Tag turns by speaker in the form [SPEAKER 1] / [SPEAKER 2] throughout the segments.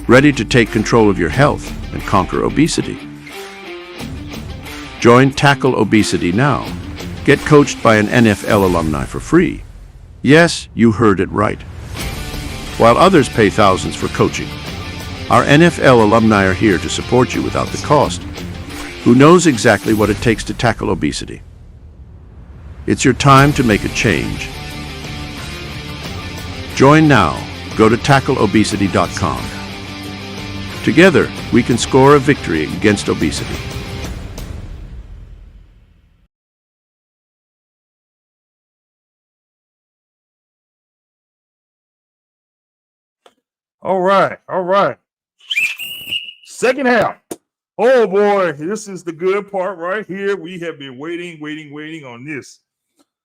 [SPEAKER 1] ready to take control of your health and conquer obesity. Join Tackle Obesity now. Get coached by an NFL alumni for free. Yes, you heard it right. While others pay thousands for coaching, our NFL alumni are here to support you without the cost, who knows exactly what it takes to tackle obesity. It's your time to make a change. Join now. Go to tackleobesity.com. Together, we can score a victory against obesity.
[SPEAKER 2] All right. Second half. Oh boy, this is the good part right here. We have been waiting on this.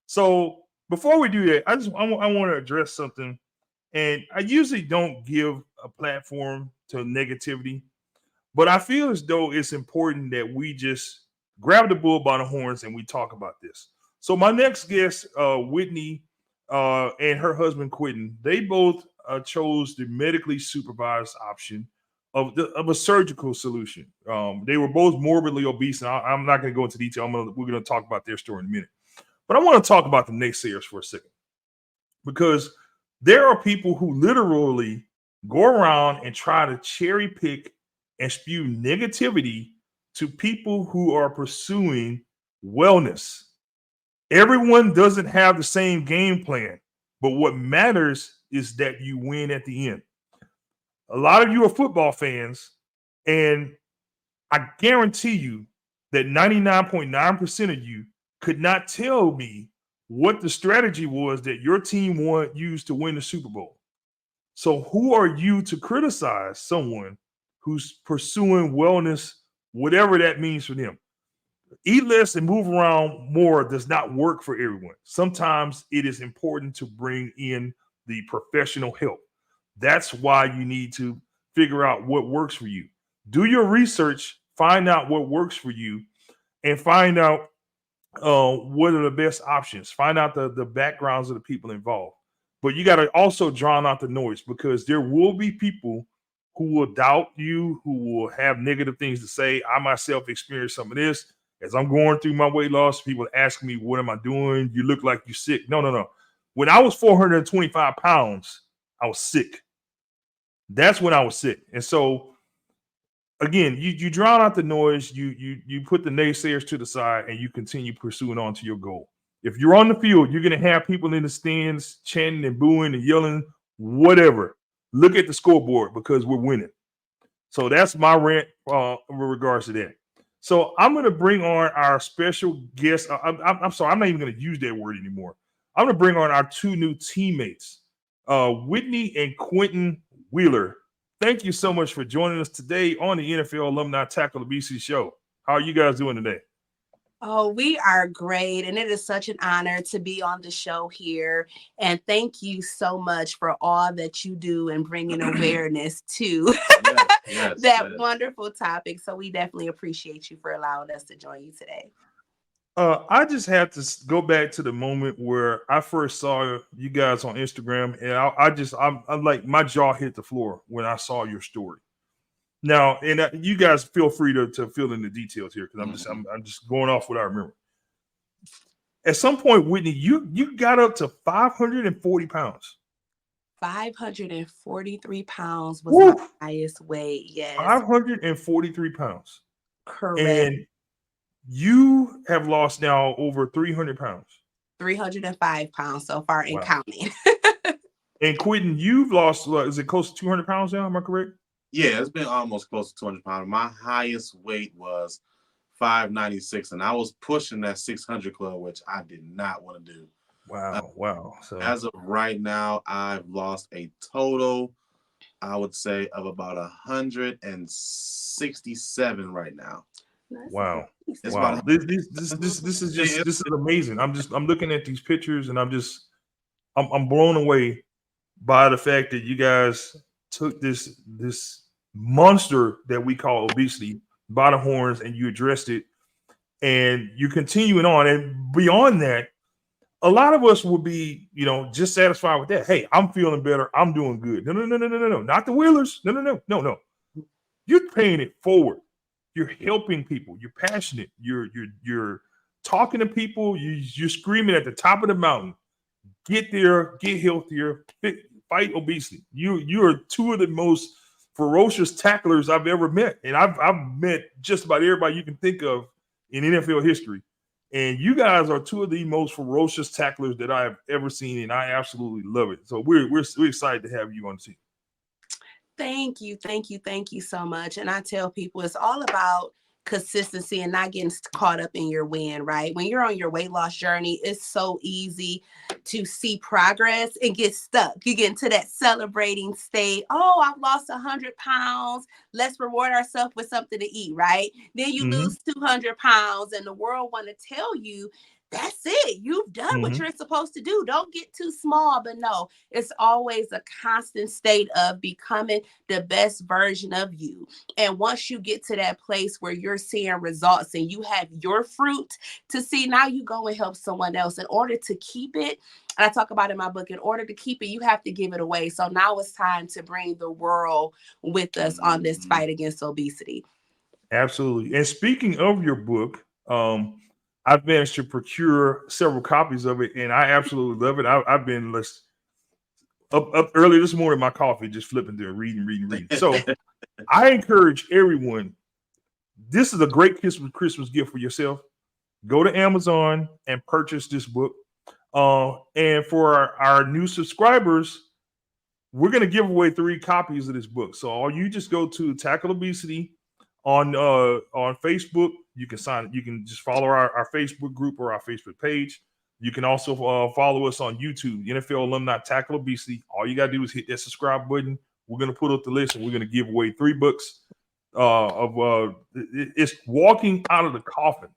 [SPEAKER 2] So before we do that, I want to address something. And I usually don't give a platform to negativity, but I feel as though it's important that we just grab the bull by the horns and we talk about this. So my next guest, Whitney, and her husband Quenton, they both chose the medically supervised option of a surgical solution. They were both morbidly obese, and I'm not going to go into detail. We're going to talk about their story in a minute, but I want to talk about the naysayers for a second, because there are people who literally go around and try to cherry pick and spew negativity to people who are pursuing wellness. Everyone doesn't have the same game plan, but what matters is that you win at the end. A lot of you are football fans, and I guarantee you that 99.9% of you could not tell me what the strategy was that your team used to win the Super Bowl. So who are you to criticize someone who's pursuing wellness, whatever that means for them? Eat less and move around more does not work for everyone. Sometimes it is important to bring in the professional help. That's why you need to figure out what works for you. Do your research, find out what works for you, and find out what are the best options. Find out the backgrounds of the people involved. But you got to also drown out the noise, because there will be people who will doubt you, who will have negative things to say. I myself experienced some of this. As I'm going through my weight loss, people ask me, what am I doing? You look like you're sick. No. When I was 425 pounds, I was sick. That's when I was sick. And so, again, you drown out the noise, you put the naysayers to the side, and you continue pursuing on to your goal. If you're on the field, you're going to have people in the stands chanting and booing and yelling, whatever. Look at the scoreboard, because we're winning. So that's my rant with regards to that. So I'm going to bring on our special guest. I'm sorry, I'm not even going to use that word anymore. I'm going to bring on our two new teammates, Whitney and Quenton Wheeler. Thank you so much for joining us today on the NFL Alumni Tackle Obesity Show. How are you guys doing today?
[SPEAKER 3] Oh, we are great. And it is such an honor to be on the show here. And thank you so much for all that you do and bringing awareness to that wonderful topic. So we definitely appreciate you for allowing us to join you today.
[SPEAKER 2] I just have to go back to the moment where I first saw you guys on Instagram, and I'm like, my jaw hit the floor when I saw your story. Now, and you guys feel free to fill in the details here, because I'm just going off what I remember. At some point, Whitney, you got up to 540 pounds.
[SPEAKER 3] 543 pounds was my highest weight. Yes.
[SPEAKER 2] 543 pounds.
[SPEAKER 3] Correct.
[SPEAKER 2] And you have lost now over 300 pounds.
[SPEAKER 3] 305 pounds so far and counting.
[SPEAKER 2] And Quenton, you've lost, is it close to 200 pounds now? Am I correct?
[SPEAKER 4] Yeah, it's been almost close to 200 pounds. My highest weight was 596, and I was pushing that 600 club, which I did not want to do.
[SPEAKER 2] Wow. So
[SPEAKER 4] as of right now, I've lost a total, I would say, of about 167 right now.
[SPEAKER 2] Wow. This is amazing. I'm looking at these pictures, and I'm blown away by the fact that you guys took this monster that we call obesity by the horns, and you addressed it, and you're continuing on. And beyond that, a lot of us will be, just satisfied with that. Hey, I'm feeling better. I'm doing good. No, no, no, no, no, no, no. Not the Wheelers. No, no, no, no, no. You're paying it forward. You're helping people. You're passionate. You're talking to people. You're screaming at the top of the mountain. Get there. Get healthier. Fight obesity. You are two of the most ferocious tacklers I've ever met, and I've met just about everybody you can think of in NFL history. And you guys are two of the most ferocious tacklers that I have ever seen, and I absolutely love it. So we're excited to have you on the team.
[SPEAKER 3] Thank you, thank you, thank you so much. And I tell people it's all about consistency and not getting caught up in your win, right? When you're on your weight loss journey, it's so easy to see progress and get stuck. You get into that celebrating state. Oh, I've lost 100 pounds. Let's reward ourselves with something to eat, right? Then you lose 200 pounds and the world want to tell you, that's it. You've done what you're supposed to do. Don't get too small. But no, it's always a constant state of becoming the best version of you. And once you get to that place where you're seeing results and you have your fruit to see, now you go and help someone else. In order to keep it, and I talk about in my book, in order to keep it, you have to give it away. So now it's time to bring the world with us on this fight against obesity.
[SPEAKER 2] Absolutely. And speaking of your book, I've managed to procure several copies of it, and I absolutely love it. I've been up early this morning, my coffee, just flipping through, reading. So I encourage everyone. This is a great Christmas gift for yourself. Go to Amazon and purchase this book. And for our new subscribers, we're going to give away 3 copies of this book. So you just go to Tackle Obesity on Facebook. You can sign. You can just follow our Facebook group or our Facebook page. You can also follow us on YouTube, NFL Alumni Tackle Obesity. All you got to do is hit that subscribe button. We're going to put up the list and we're going to give away 3 books it's Walking Out of the Coffin.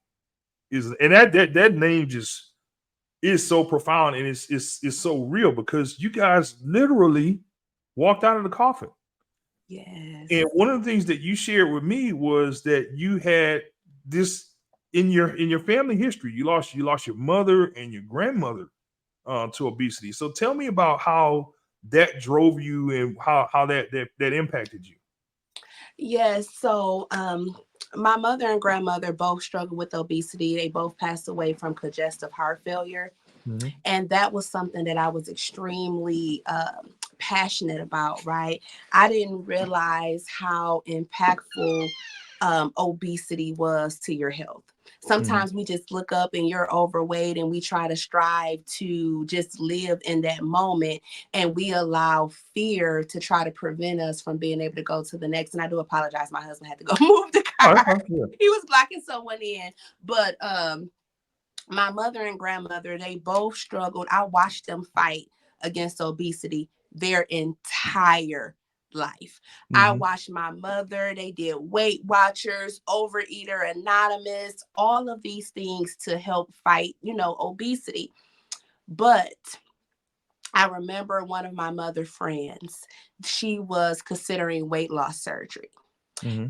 [SPEAKER 2] And that name just is so profound and it's so real because you guys literally walked out of the coffin.
[SPEAKER 3] Yes.
[SPEAKER 2] And one of the things that you shared with me was that you had this in your family history. You lost your mother and your grandmother to obesity. So tell me about how that drove you and how that impacted you.
[SPEAKER 3] Yes. So my mother and grandmother both struggled with obesity. They both passed away from congestive heart failure. Mm-hmm. And that was something that I was extremely passionate about, right? I didn't realize how impactful obesity was to your health. Sometimes we just look up and you're overweight and we try to strive to just live in that moment and we allow fear to try to prevent us from being able to go to the next. And I do apologize. My husband had to go move the car. He was blocking someone in. But my mother and grandmother, they both struggled. I watched them fight against obesity their entire life. I watched my mother, they did Weight Watchers, Overeater Anonymous, all of these things to help fight, obesity. But I remember one of my mother friends, she was considering weight loss surgery.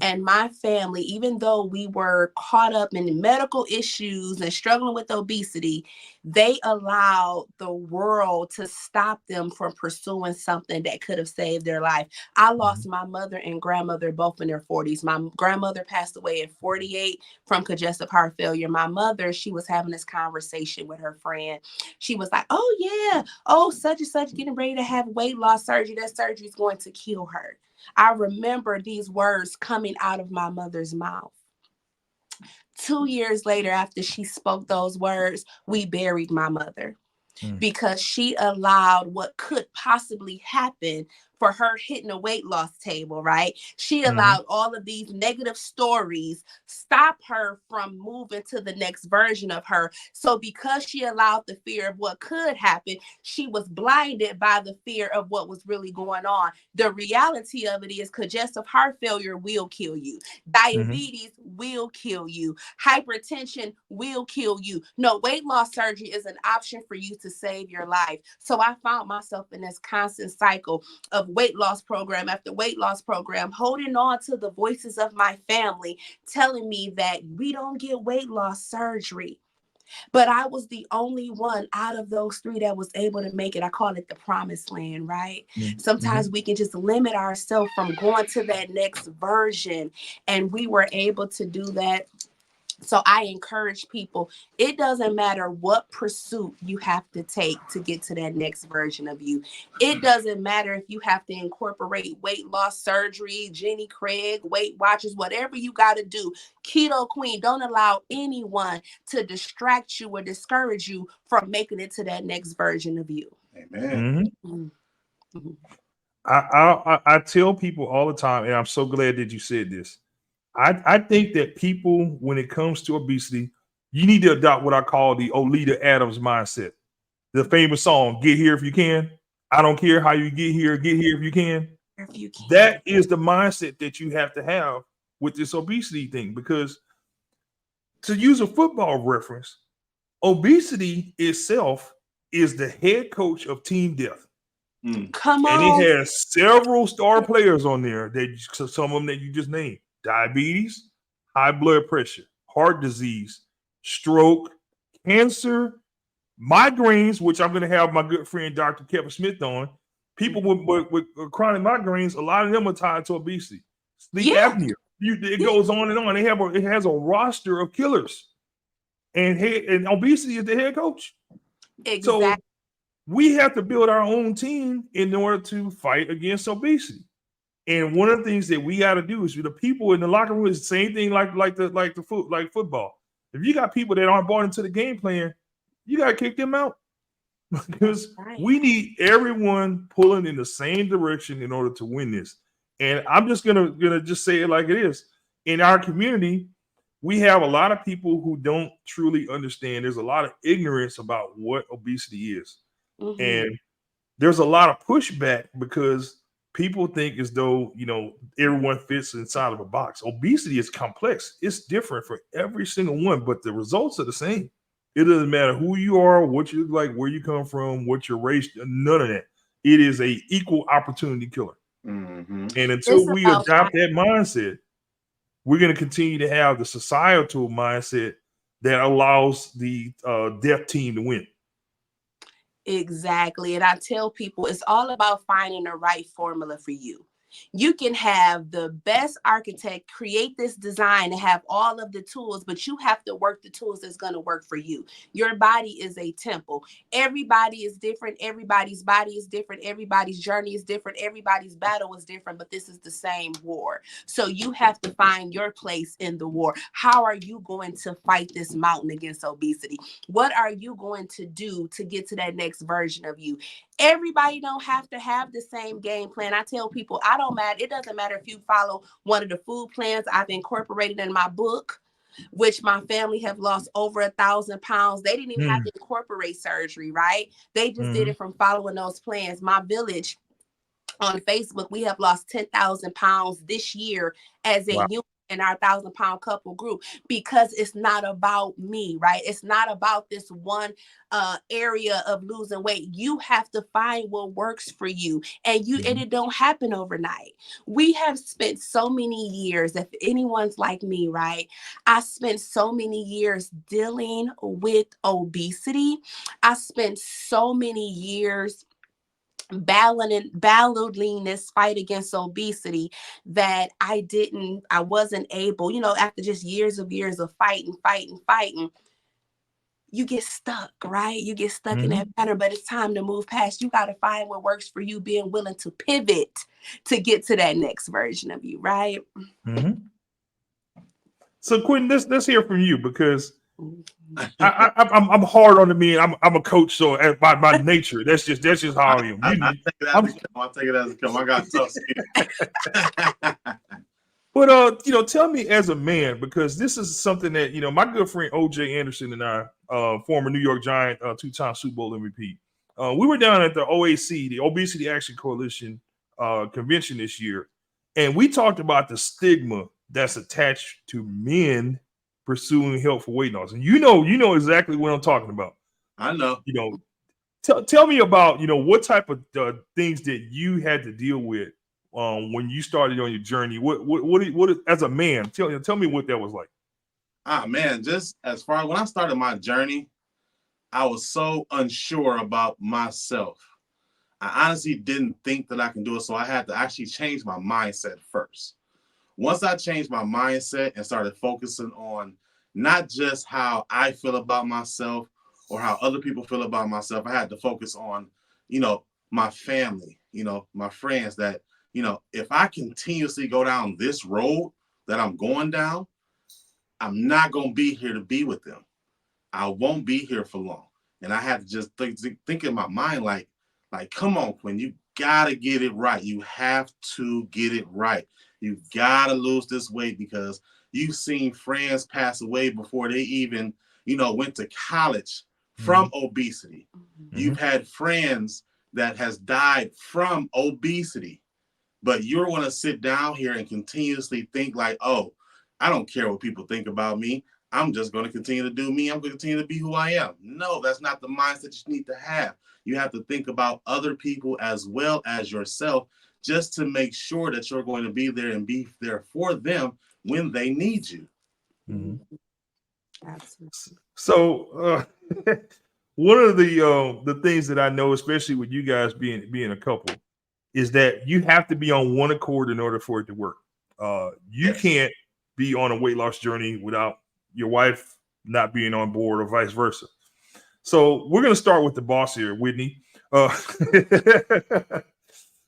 [SPEAKER 3] And my family, even though we were caught up in medical issues and struggling with obesity, they allowed the world to stop them from pursuing something that could have saved their life. I lost my mother and grandmother both in their 40s. My grandmother passed away at 48 from congestive heart failure. My mother, she was having this conversation with her friend. She was like, oh yeah, such and such getting ready to have weight loss surgery. That surgery is going to kill her. I remember these words coming out of my mother's mouth. 2 years later, after she spoke those words, we buried my mother because she allowed what could possibly happen for her hitting a weight loss table, right? She allowed all of these negative stories stop her from moving to the next version of her. So because she allowed the fear of what could happen, she was blinded by the fear of what was really going on. The reality of it is congestive heart failure will kill you. Diabetes will kill you. Hypertension will kill you. No, weight loss surgery is an option for you to save your life. So I found myself in this constant cycle of weight loss program after weight loss program, holding on to the voices of my family, telling me that we don't get weight loss surgery. But I was the only one out of those 3 that was able to make it. I call it the promised land, right? Sometimes we can just limit ourselves from going to that next version. And we were able to do that. So I encourage people, it doesn't matter what pursuit you have to take to get to that next version of you. It doesn't matter if you have to incorporate weight loss surgery, Jenny Craig, Weight Watchers, whatever you got to do. Keto Queen, don't allow anyone to distract you or discourage you from making it to that next version of you.
[SPEAKER 4] Amen.
[SPEAKER 3] Mm-hmm.
[SPEAKER 2] I tell people all the time, and I'm so glad that you said this. I think that people, when it comes to obesity, you need to adopt what I call the Oleta Adams mindset. The famous song, "Get Here If You Can." I don't care how you get here if you can.
[SPEAKER 3] If you can.
[SPEAKER 2] That is the mindset that you have to have with this obesity thing, because to use a football reference, obesity itself is the head coach of Team Death.
[SPEAKER 3] Come
[SPEAKER 2] And
[SPEAKER 3] on.
[SPEAKER 2] it has several star players on there that some of them that you just named: diabetes, high blood pressure, heart disease, stroke, cancer, migraines, which I'm going to have my good friend Dr. Kevin Smith on. People with chronic migraines, a lot of them are tied to obesity. Sleep apnea. It goes on and on. It has a roster of killers, and obesity is the head coach.
[SPEAKER 3] Exactly.
[SPEAKER 2] So we have to build our own team in order to fight against obesity. And one of the things that we got to do is, the people in the locker room is the same thing like football. If you got people that aren't bought into the game plan, you got to kick them out, because we need everyone pulling in the same direction in order to win this. And I'm just gonna just say it like it is. In our community, we have a lot of people who don't truly understand. There's a lot of ignorance about what obesity is. And there's a lot of pushback because people think as though, everyone fits inside of a box. Obesity is complex. It's different for every single one, but the results are the same. It doesn't matter who you are, what you look like, where you come from, what your race, none of that. It is a equal opportunity killer. And until we adopt that mindset, we're going to continue to have the societal mindset that allows the death team to win.
[SPEAKER 3] Exactly. And I tell people, it's all about finding the right formula for you. You can have the best architect create this design and have all of the tools, but you have to work the tools that's going to work for you. Your body is a temple. Everybody is different. Everybody's body is different. Everybody's journey is different. Everybody's battle is different, but this is the same war. So you have to find your place in the war. How are you going to fight this mountain against obesity? What are you going to do to get to that next version of you? Everybody don't have to have the same game plan. I tell people, it doesn't matter if you follow one of the food plans I've incorporated in my book, which my family have lost over 1,000 pounds. They didn't even have to incorporate surgery, right? They just did it from following those plans. My village on Facebook, we have lost 10,000 pounds this year as a unit in our 1,000-pound couple group, because it's not about me, right? It's not about this one area of losing weight. You have to find what works for you, and it don't happen overnight. We have spent so many years, if anyone's like me, right? I spent so many years dealing with obesity. I spent so many years battling this fight against obesity that I wasn't able, after just years of fighting, you get stuck, right? You get stuck in that pattern, but it's time to move past. You got to find what works for you, being willing to pivot to get to that next version of you, right?
[SPEAKER 2] So Quenton, let's hear from you, because I'm hard on the men. I'm a coach, so by my nature, that's just how I am.
[SPEAKER 4] I'll take it as it comes. I got tough skin.
[SPEAKER 2] But tell me as a man, because this is something that my good friend OJ Anderson and I, former New York Giant, 2-time Super Bowl MVP, we were down at the OAC, the Obesity Action Coalition convention this year, and we talked about the stigma that's attached to men pursuing health for weight loss. And you know exactly what I'm talking about.
[SPEAKER 4] I know.
[SPEAKER 2] Tell me about what type of things that you had to deal with when you started on your journey. What as a man? Tell me what that was like.
[SPEAKER 4] Man, just as far as when I started my journey, I was so unsure about myself. I honestly didn't think that I can do it, so I had to actually change my mindset first. Once I changed my mindset and started focusing on not just how I feel about myself or how other people feel about myself, I had to focus on, my family, my friends that, if I continuously go down this road that I'm going down, I'm not going to be here to be with them. I won't be here for long. And I had to just think in my mind, come on, Quinn, you gotta get it right. You have to get it right. You gotta lose this weight because you've seen friends pass away before they even, went to college from obesity.
[SPEAKER 2] Mm-hmm.
[SPEAKER 4] You've had friends that has died from obesity, but you're going to sit down here and continuously think like, oh, I don't care what people think about me. I'm just going to continue to do me. I'm going to continue to be who I am. No, that's not the mindset you need to have. You have to think about other people as well as yourself just to make sure that you're going to be there and be there for them when they need you.
[SPEAKER 2] Mm-hmm.
[SPEAKER 3] Absolutely.
[SPEAKER 2] So one of the things that I know, especially with you guys being a couple, is that you have to be on one accord in order for it to work. You
[SPEAKER 4] Yes.
[SPEAKER 2] can't be on a weight loss journey without your wife not being on board or vice versa. So we're going to start with the boss here, Whitney. What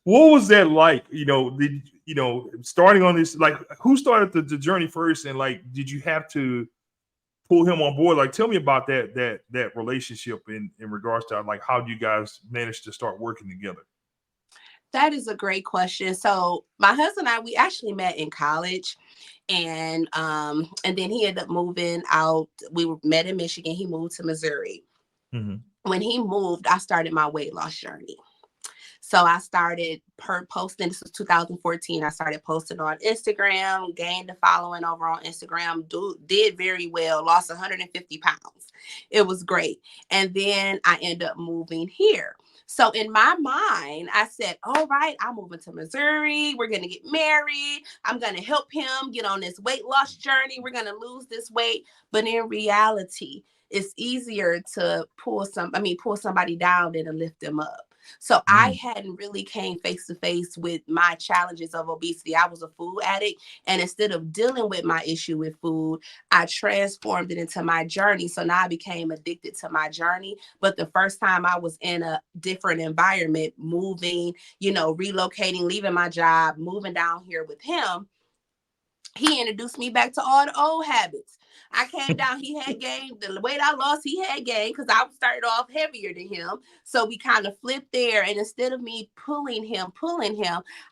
[SPEAKER 2] was that like? Starting on this, like, who started the journey first, and like, did you have to pull him on board? Like, tell me about that relationship in regards to like how you guys managed to start working together.
[SPEAKER 3] That is a great question. So my husband and I, we actually met in college, and then he ended up moving out. We met in Michigan. He moved to Missouri.
[SPEAKER 2] Mm-hmm.
[SPEAKER 3] When he moved, I started my weight loss journey. So I started posting. This was 2014. I started posting on Instagram, gained a following over on Instagram, did very well, lost 150 pounds. It was great. And then I ended up moving here. So in my mind, I said, all right, I'm moving to Missouri. We're going to get married. I'm going to help him get on this weight loss journey. We're going to lose this weight. But in reality, it's easier to pull somebody down than to lift them up. So I hadn't really came face to face with my challenges of obesity. I was a food addict. And instead of dealing with my issue with food, I transformed it into my journey. So now I became addicted to my journey. But the first time I was in a different environment, moving, relocating, leaving my job, moving down here with him, he introduced me back to all the old habits. I came down, he had gained. The weight I lost, he had gained because I started off heavier than him. So we kind of flipped there. And instead of me pulling him,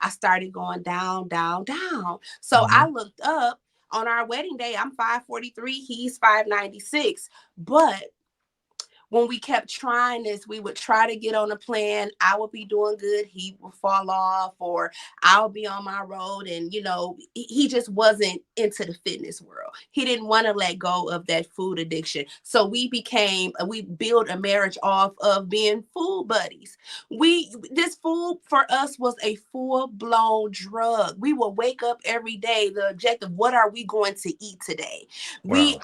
[SPEAKER 3] I started going down, down, down. So
[SPEAKER 2] Mm-hmm.
[SPEAKER 3] I looked up on our wedding day. I'm 5'43", he's 5'96". But when we kept trying this, we would try to get on a plan. I would be doing good. He would fall off, or I'll be on my road. And, he just wasn't into the fitness world. He didn't want to let go of that food addiction. So we built a marriage off of being food buddies. This food for us was a full blown drug. We would wake up every day. The objective, what are we going to eat today?
[SPEAKER 2] Wow.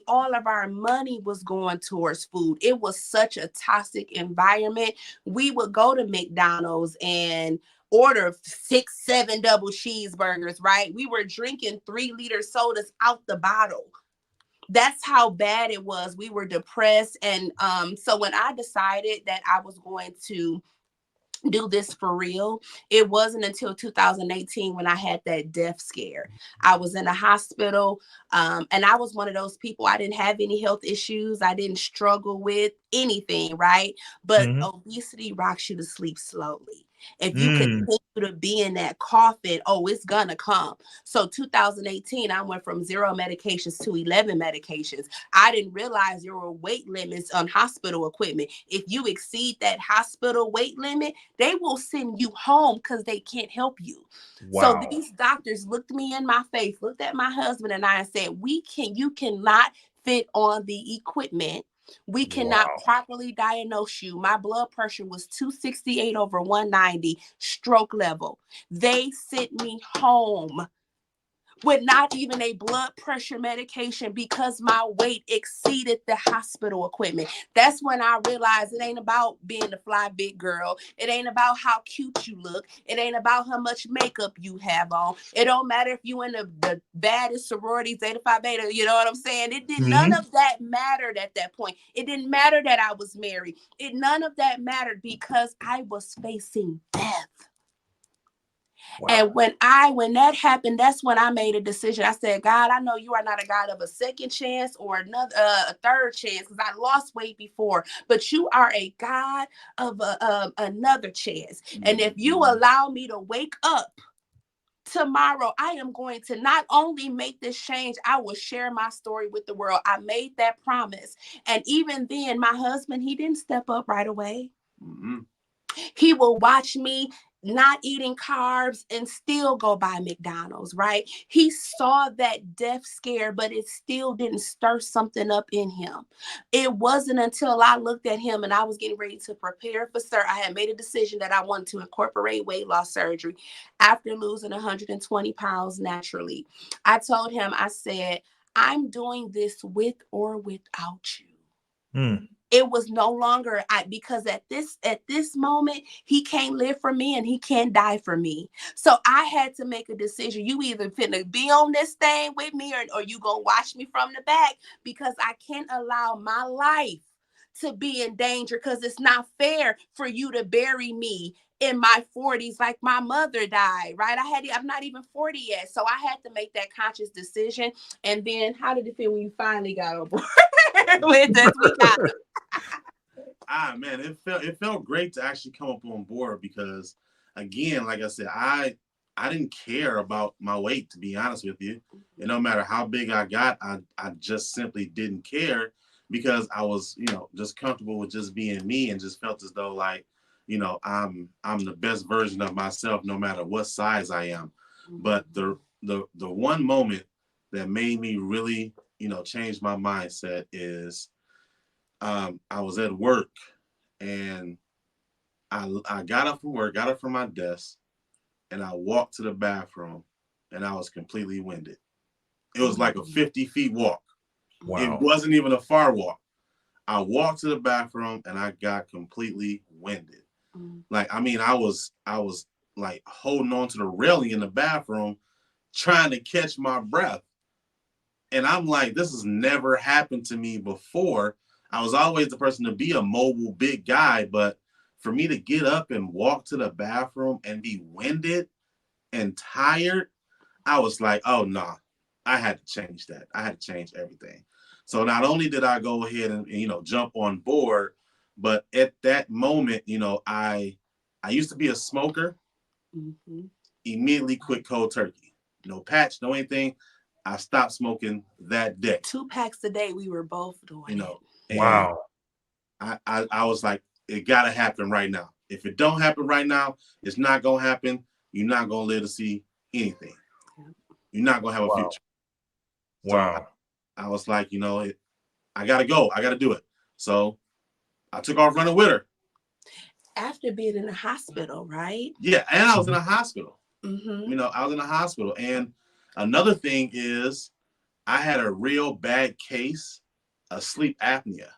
[SPEAKER 3] All of our money was going towards food. It was such a toxic environment. We would go to McDonald's and order 6, 7 double cheeseburgers, right? We were drinking 3-liter sodas out the bottle. That's how bad it was. We were depressed. And so when I decided that I was going to do this for real, it wasn't until 2018 when I had that death scare. I was in a hospital, and I was one of those people. I didn't have any health issues. I didn't struggle with anything, right? But
[SPEAKER 2] Mm-hmm.
[SPEAKER 3] obesity rocks you to sleep slowly. If you
[SPEAKER 2] Mm.
[SPEAKER 3] continue to be in that coffin, it's gonna come. So 2018, I went from 0 medications to 11 medications. I didn't realize there were weight limits on hospital equipment. If you exceed that hospital weight limit, they will send you home because they can't help you. So
[SPEAKER 2] Wow.
[SPEAKER 3] these doctors looked me in my face, looked at my husband and I, and said, you cannot fit on the equipment. We cannot
[SPEAKER 2] Wow.
[SPEAKER 3] properly diagnose you. My blood pressure was 268 over 190, stroke level. They sent me home with not even a blood pressure medication because my weight exceeded the hospital equipment. That's when I realized it ain't about being the fly big girl. It ain't about how cute you look. It ain't about how much makeup you have on. It don't matter if you in the baddest sorority, Zeta Phi Beta, you know what I'm saying? It did none of that mattered at that point. It didn't matter that I was married. None of that mattered because I was facing death. Wow. And when that happened, that's when I made a decision. I said, God, I know you are not a God of a second chance or another a third chance, because I lost weight before, but you are a God of another chance. And if you allow me to wake up tomorrow, I am going to not only make this change, I will share my story with the world. I made that promise. And even then, my husband, he didn't step up right away. Mm-hmm. He will watch me not eating carbs and still go buy McDonald's, right? He saw that death scare, but it still didn't stir something up in him. It wasn't until I looked at him and I was getting ready to prepare for surgery. I had made a decision that I wanted to incorporate weight loss surgery after losing 120 pounds naturally. I told him, I said, I'm doing this with or without you. It was no longer because at this moment, he can't live for me and he can't die for me. So I had to make a decision. You either finna be on this thing with me or you gonna watch me from the back, because I can't allow my life to be in danger, because it's not fair for you to bury me in my 40s like my mother died, right? I'm not even 40 yet. So I had to make that conscious decision. And then how did it feel when you finally got on board with this?
[SPEAKER 4] Man, it felt great to actually come up on board, because again, like I said, I didn't care about my weight, to be honest with you. And no matter how big I got, I just simply didn't care, because I was, just comfortable with just being me, and just felt as though like, I'm the best version of myself no matter what size I am. But the one moment that made me really, change my mindset is I was at work, and I got up from work, got up from my desk, and I walked to the bathroom, and I was completely winded. It was like a 50 feet walk. Wow. It wasn't even a far walk. I walked to the bathroom and I got completely winded. Like, I mean, I was like holding on to the railing in the bathroom, trying to catch my breath. And I'm like, this has never happened to me before. I was always the person to be a mobile big guy, but for me to get up and walk to the bathroom and be winded and tired, I was like, oh no, I had to change that. I had to change everything. So not only did I go ahead and jump on board, but at that moment, I used to be a smoker. Immediately quit cold turkey. No patch, no anything. I stopped smoking that day.
[SPEAKER 3] 2 packs a day, we were both doing it.
[SPEAKER 2] Wow.
[SPEAKER 4] I was like, it gotta happen right now. If it don't happen right now, it's not gonna happen. You're not gonna live to see anything. You're not gonna have a future.
[SPEAKER 2] Wow.
[SPEAKER 4] So I was like, I gotta go. I gotta do it. So I took off running with her.
[SPEAKER 3] After being in the hospital, right?
[SPEAKER 4] Yeah, and I was in a hospital. I was in a hospital. And another thing is, I had a real bad case of sleep apnea.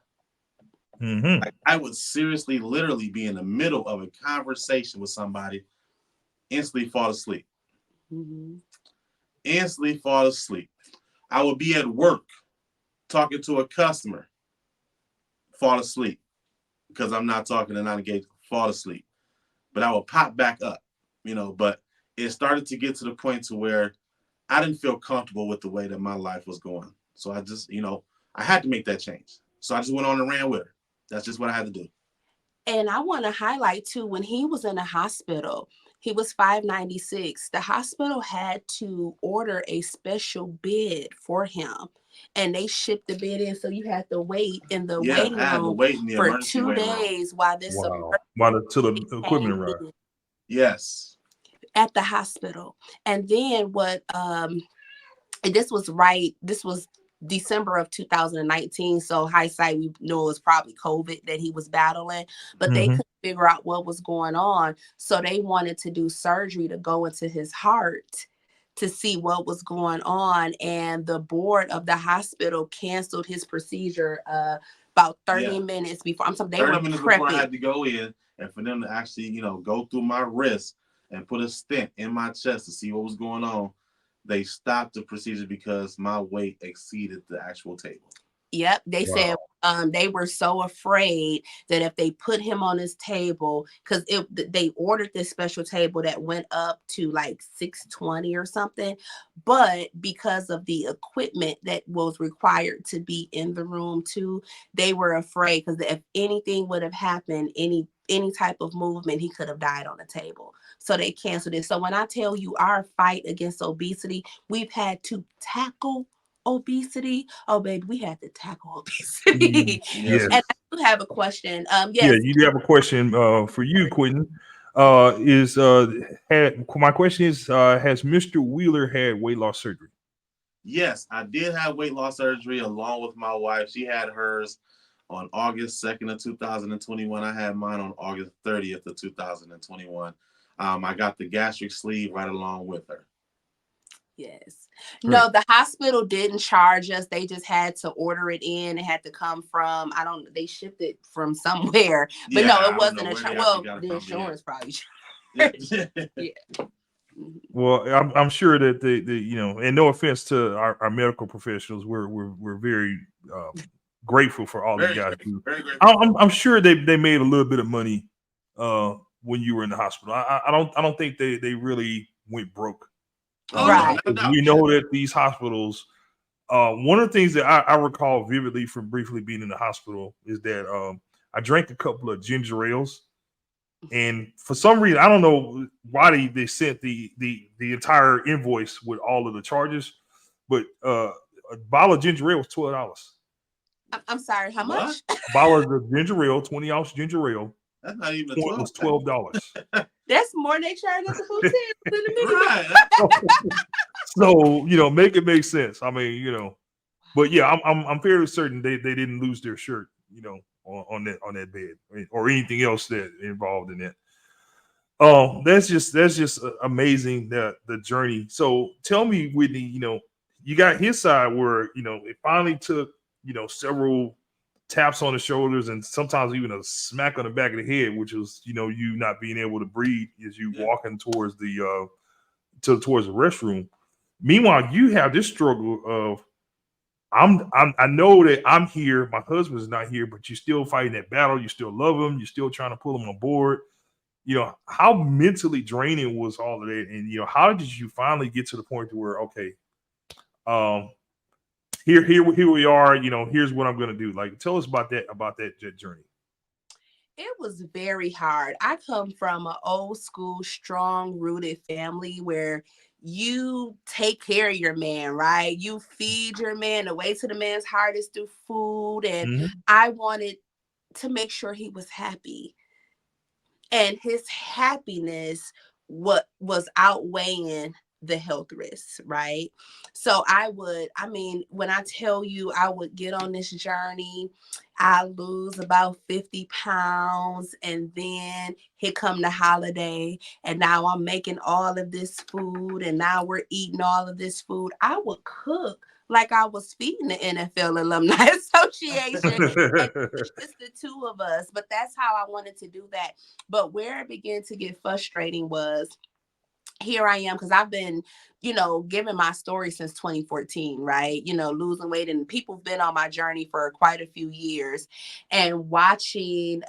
[SPEAKER 4] Like, I would seriously, literally be in the middle of a conversation with somebody, instantly fall asleep. Instantly fall asleep. I would be at work talking to a customer, fall asleep, because I'm not talking and not engaged, fall asleep. But I would pop back up, but it started to get to the point to where I didn't feel comfortable with the way that my life was going. So I just, I had to make that change. So I just went on and ran with her. That's just what I had to do.
[SPEAKER 3] And I want to highlight too, when he was in the hospital, he was 596. The hospital had to order a special bed for him, and they shipped the bed in. So you had to wait in the waiting room for 2 days while this
[SPEAKER 2] till the equipment arrived.
[SPEAKER 4] Yes.
[SPEAKER 3] At the hospital. And then this was December of 2019. So hindsight, we know it was probably COVID that he was battling, but they couldn't figure out what was going on. So they wanted to do surgery to go into his heart to see what was going on. And the board of the hospital canceled his procedure about 30 minutes before. I'm sorry, they
[SPEAKER 4] 30
[SPEAKER 3] were
[SPEAKER 4] minutes before I
[SPEAKER 3] prepping.
[SPEAKER 4] had to go in, and for them to actually, go through my wrist and put a stent in my chest to see what was going on, they stopped the procedure because my weight exceeded the actual table.
[SPEAKER 3] Yep, they
[SPEAKER 2] Wow.
[SPEAKER 3] said they were so afraid that if they put him on this table, because they ordered this special table that went up to like 620 or something, but because of the equipment that was required to be in the room too, they were afraid because if anything would have happened, any type of movement, he could have died on the table. So they canceled it. So when I tell you our fight against obesity, we've had to tackle obesity. Oh, baby, we had to tackle obesity.
[SPEAKER 2] Yes.
[SPEAKER 3] And I do have a question.
[SPEAKER 2] Yeah,
[SPEAKER 3] Yes.
[SPEAKER 2] you do have a question for you, Quenton. My question is, has Mr. Wheeler had weight loss surgery?
[SPEAKER 4] Yes, I did have weight loss surgery along with my wife. She had hers on August 2nd of 2021. I had mine on August 30th of 2021. I got the gastric sleeve right along with her.
[SPEAKER 3] Yes.
[SPEAKER 2] Great.
[SPEAKER 3] No, the hospital didn't charge us. They just had to order it in. It had to come from, they shipped it from somewhere. But no, it wasn't a charge. Well, the insurance probably charged. Yeah.
[SPEAKER 2] Well, I'm sure that and no offense to our medical professionals, we're very grateful for all you guys do.
[SPEAKER 4] Very grateful.
[SPEAKER 2] I'm sure they made a little bit of money when you were in the hospital. I don't think they really went broke.
[SPEAKER 3] Right.
[SPEAKER 2] We know that these hospitals. One of the things that I recall vividly from briefly being in the hospital is that I drank a couple of ginger ales. And for some reason, I don't know why they sent the entire invoice with all of the charges, but a bottle of ginger ale was $12.
[SPEAKER 3] I'm sorry, how much?
[SPEAKER 2] A bottle of ginger ale, 20-ounce ginger ale,
[SPEAKER 4] that's not even
[SPEAKER 2] was $12.
[SPEAKER 3] That's more than they charge at the boutique.
[SPEAKER 4] Right.
[SPEAKER 2] So make it make sense. I mean, but yeah, I'm fairly certain they didn't lose their shirt, on that bed or anything else that involved in that. Oh, that's just amazing, the journey. So tell me, Whitney, you got his side where it finally took several taps on the shoulders and sometimes even a smack on the back of the head, which was you not being able to breathe as you walking towards the towards the restroom. Meanwhile, you have this struggle of I know that I'm here, my husband's not here, but you're still fighting that battle. You still love him. You're still trying to pull him on board. How mentally draining was all of that? And, how did you finally get to the point to where, okay, here we are, here's what I'm going to do. Like, tell us about that journey.
[SPEAKER 3] It was very hard. I come from an old school, strong rooted family where you take care of your man, right? You feed your man. The way to the man's heart is through food. And I wanted to make sure he was happy. And his happiness was outweighing the health risks, right? So when I tell you I would get on this journey, I lose about 50 pounds, and then here come the holiday, and now I'm making all of this food, and now we're eating all of this food. I would cook like I was feeding the NFL Alumni Association. And it's just the two of us. But that's how I wanted to do that. But where it began to get frustrating was here I am, because I've been, giving my story since 2014, right? Losing weight, and people have been on my journey for quite a few years, and watching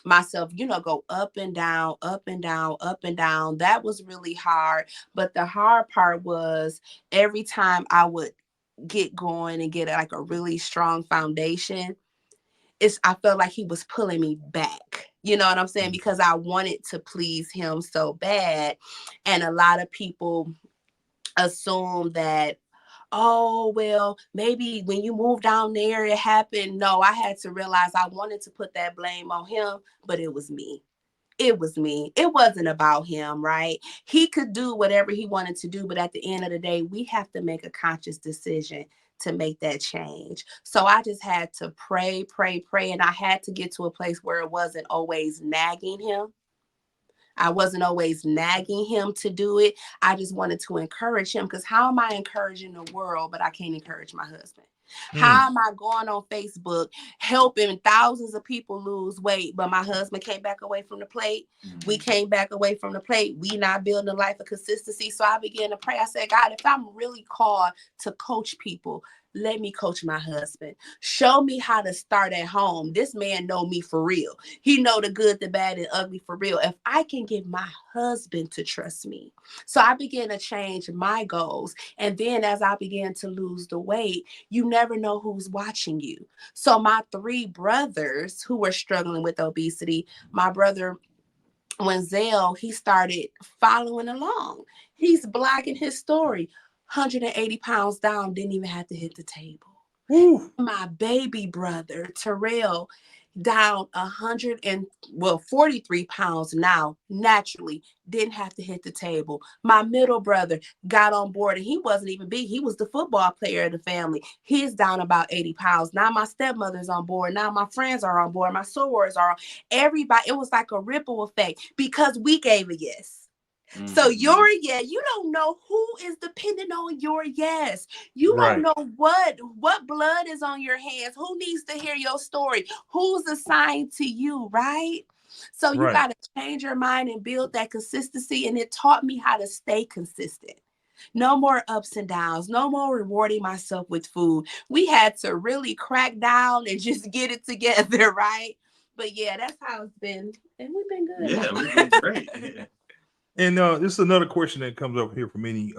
[SPEAKER 3] myself, go up and down, up and down, up and down. That was really hard. But the hard part was every time I would get going and get like a really strong foundation, I felt like he was pulling me back. You know what I'm saying? Because I wanted to please him so bad. And a lot of people assume that, oh, well, maybe when you moved down there, it happened. No, I had to realize I wanted to put that blame on him, but it was me. It was me. It wasn't about him, right? He could do whatever he wanted to do, but at the end of the day, we have to make a conscious decision to make that change. So I just had to pray, and I had to get to a place where it wasn't always nagging him. I wasn't always nagging him to do it. I just wanted to encourage him, because how am I encouraging the world, but I can't encourage my husband? How am I going on Facebook helping thousands of people lose weight, but my husband came back away from the plate? We came back away from the plate. We not building a life of consistency. So I began to pray. I said, God, if I'm really called to coach people, let me coach my husband. Show me how to start at home. This man know me for real. He know the good, the bad, and ugly for real. If I can get my husband to trust me. So I began to change my goals. And then as I began to lose the weight, you never know who's watching you. So my 3 brothers who were struggling with obesity, my brother Wenzel, he started following along. He's blogging his story. 180 pounds down, didn't even have to hit the table.
[SPEAKER 2] Woo.
[SPEAKER 3] My baby brother, Terrell, down 43 pounds now, naturally, didn't have to hit the table. My middle brother got on board, and he wasn't even big. He was the football player of the family. He's down about 80 pounds. Now my stepmother's on board. Now my friends are on board. My sorors are on. Everybody, it was like a ripple effect because we gave a yes. So your yes, you don't know who is dependent on your yes. You don't
[SPEAKER 2] Right.
[SPEAKER 3] know what blood is on your hands, who needs to hear your story, who's assigned to you, right? So you
[SPEAKER 2] Right.
[SPEAKER 3] got to change your mind and build that consistency. And it taught me how to stay consistent. No more ups and downs, no more rewarding myself with food. We had to really crack down and just get it together, right? But yeah, that's how it's been. And we've been good.
[SPEAKER 4] Yeah,
[SPEAKER 3] now.
[SPEAKER 4] we've been great.
[SPEAKER 2] And this is another question that comes up here for many.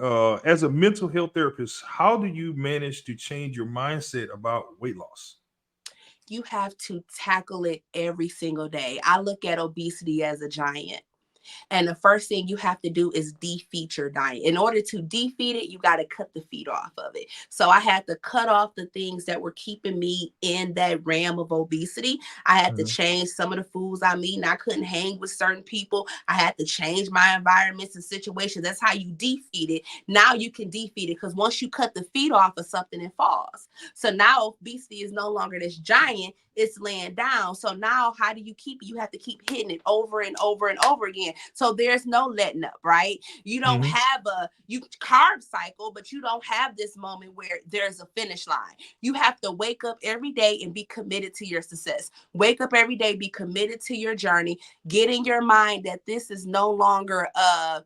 [SPEAKER 2] As a mental health therapist, how do you manage to change your mindset about weight loss?
[SPEAKER 3] You have to tackle it every single day. I look at obesity as a giant. And the first thing you have to do is defeat your diet. In order to defeat it, you got to cut the feet off of it. So I had to cut off the things that were keeping me in that realm of obesity. I had to
[SPEAKER 2] Mhm.
[SPEAKER 3] change some of the foods I'm eating. I couldn't hang with certain people. I had to change my environments and situations. That's how you defeat it. Now you can defeat it, because once you cut the feet off of something, it falls. So now obesity is no longer this giant, it's laying down. So now how do you keep it? You have to keep hitting it over and over and over again. So there's no letting up, right? You don't
[SPEAKER 2] Mhm.
[SPEAKER 3] have you carb cycle, but you don't have this moment where there's a finish line. You have to wake up every day and be committed to your success. Wake up every day, be committed to your journey. Get in your mind that this is no longer a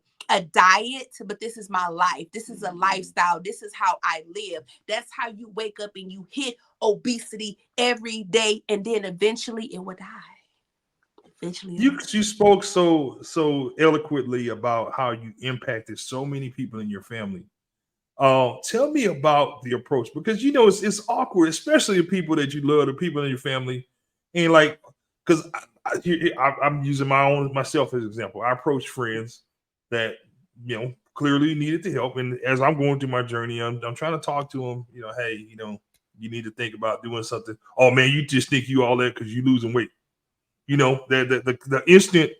[SPEAKER 3] diet, but this is my life. This is a lifestyle. This is how I live. That's how you wake up and you hit obesity every day, and then eventually it will die. Eventually it'll
[SPEAKER 2] You spoke so eloquently about how you impacted so many people in your family. Tell me about the approach, because you know it's awkward, especially the people that you love, the people in your family, and like, because I'm using myself as an example. I approach friends that clearly needed the help, and as I'm going through my journey, I'm trying to talk to them. Hey, you need to think about doing something. Oh man, you just think you all that because you losing weight. The instant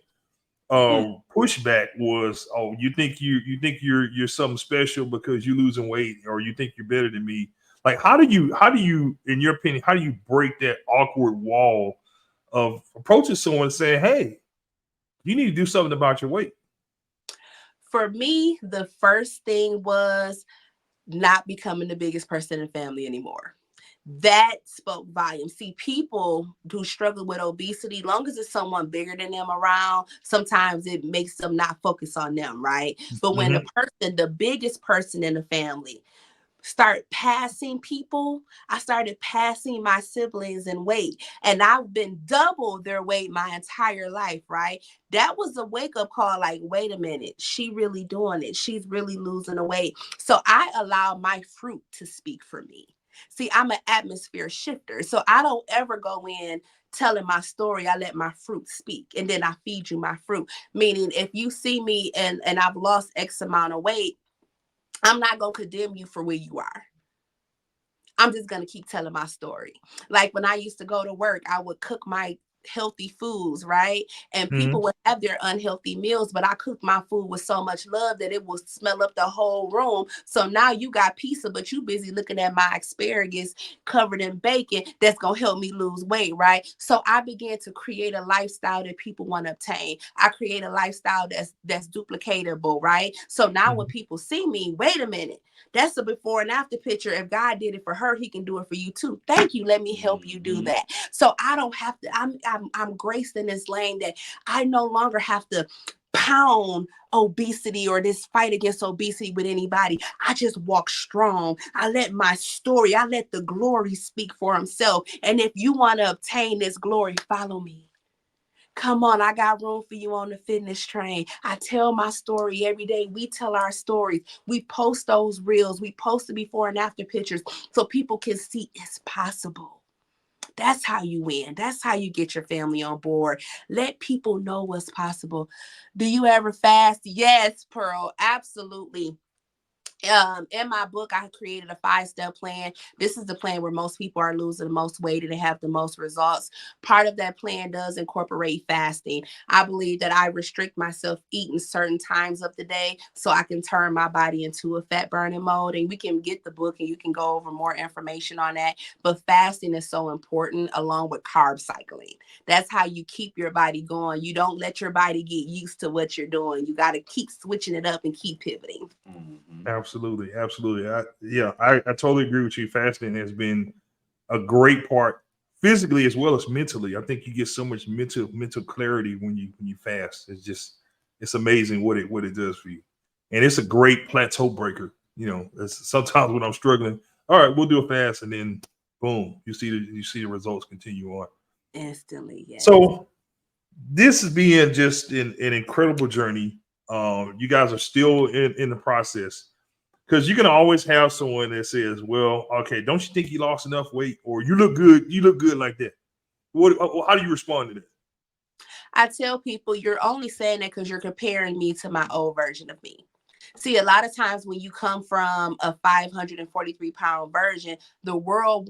[SPEAKER 2] pushback was, oh, you think you're something special because you're losing weight, or you think you're better than me. Like, how do you in your opinion, how do you break that awkward wall of approaching someone and saying, hey, you need to do something about your weight?
[SPEAKER 3] For me, the first thing was not becoming the biggest person in the family anymore. That spoke volumes. See, people who struggle with obesity, long as it's someone bigger than them around, sometimes it makes them not focus on them, right? But when
[SPEAKER 2] Mhm.
[SPEAKER 3] the biggest person in the family, start passing people, I started passing my siblings in weight, and I've been double their weight my entire life, right? That was a wake up call, like, wait a minute, she really doing it. She's really losing the weight. So I allow my fruit to speak for me. See, I'm an atmosphere shifter. So I don't ever go in telling my story. I let my fruit speak, and then I feed you my fruit. Meaning, if you see me and I've lost X amount of weight, I'm not going to condemn you for where you are. I'm just going to keep telling my story. Like when I used to go to work, I would cook my healthy foods, right? And
[SPEAKER 2] Mhm.
[SPEAKER 3] people would have their unhealthy meals, but I cooked my food with so much love that it will smell up the whole room. So now you got pizza, but you busy looking at my asparagus covered in bacon that's gonna help me lose weight, right? So I began to create a lifestyle that people want to obtain. I create a lifestyle that's duplicatable, right? So now when
[SPEAKER 2] Mhm.
[SPEAKER 3] people see me, wait a minute, that's a before and after picture. If God did it for her, he can do it for you too. Thank you. Let me help you do that. So I don't have to, I'm graced in this lane that I no longer have to pound obesity or this fight against obesity with anybody. I just walk strong. I let my story, I let the glory speak for himself. And if you want to obtain this glory, follow me. Come on, I got room for you on the fitness train. I tell my story every day. We tell our stories. We post those reels. We post the before and after pictures so people can see it's possible. That's how you win. That's how you get your family on board. Let people know what's possible. Do you ever fast? Yes, Pearl. Absolutely. In my book, I created a 5-step plan. This is the plan where most people are losing the most weight and they have the most results. Part of that plan does incorporate fasting. I believe that I restrict myself eating certain times of the day so I can turn my body into a fat burning mode. And we can get the book and you can go over more information on that. But fasting is so important along with carb cycling. That's how you keep your body going. You don't let your body get used to what you're doing. You got to keep switching it up and keep pivoting.
[SPEAKER 2] Absolutely, absolutely. I totally agree with you. Fasting has been a great part, physically as well as mentally. I think you get so much mental clarity when you fast. It's amazing what it does for you, and it's a great plateau breaker. Sometimes when I'm struggling, all right, we'll do a fast, and then boom, you see the results continue on.
[SPEAKER 3] Instantly, yes.
[SPEAKER 2] So this is being just an incredible journey. You guys are still in the process. Because you can always have someone that says, "Well, okay, don't you think you lost enough weight, or you look good? You look good like that." How do you respond to that?
[SPEAKER 3] I tell people you're only saying that because you're comparing me to my old version of me. See, a lot of times when you come from a 543-pound version, the world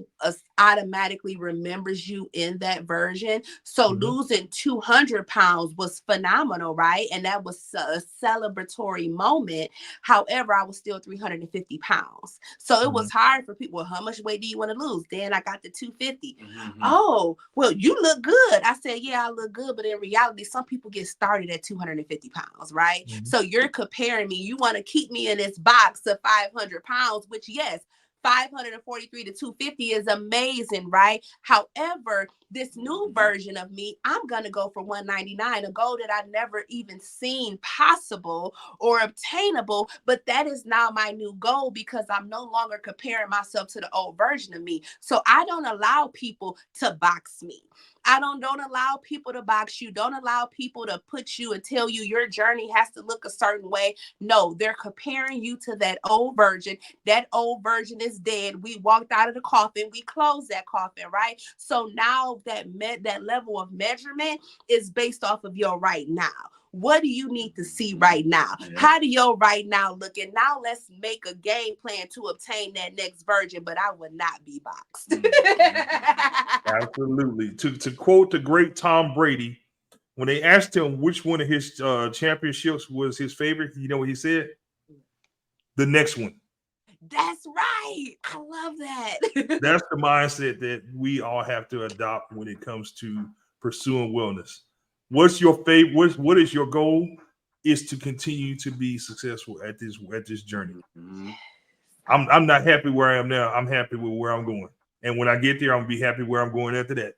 [SPEAKER 3] automatically remembers you in that version. So
[SPEAKER 2] Mhm.
[SPEAKER 3] losing 200 pounds was phenomenal, right? And that was a celebratory moment. However, I was still 350 pounds. So it
[SPEAKER 2] Mhm.
[SPEAKER 3] was hard for people. Well, how much weight do you want to lose? Then I got to 250. Oh, well, you look good. I said, yeah, I look good. But in reality, some people get started at 250 pounds, right?
[SPEAKER 2] Mhm.
[SPEAKER 3] So you're comparing me. You want to keep me in this box of 500 pounds, which, yes, 543 to 250 is amazing, right? However, this new version of me, I'm going to go for 199, a goal that I never even seen possible or obtainable. But that is now my new goal because I'm no longer comparing myself to the old version of me. So I don't allow people to box me. I don't allow people to box you. Don't allow people to put you and tell you your journey has to look a certain way. No, they're comparing you to that old version. That old version is dead. We walked out of the coffin. We closed that coffin, right? So now that level of measurement is based off of your right now. What do you need to see right now? Yeah. How do your right now look? And now let's make a game plan to obtain that next version, but I would not be boxed.
[SPEAKER 2] Absolutely. To quote the great Tom Brady, when they asked him which one of his championships was his favorite, you know what he said? The next one.
[SPEAKER 3] That's right. I love that.
[SPEAKER 2] That's the mindset that we all have to adopt when it comes to pursuing wellness. What's your favorite? What is your goal? Is to continue to be successful at this journey. I'm not happy where I am now. I'm happy with where I'm going, and when I get there, I'm gonna be happy where I'm going after that.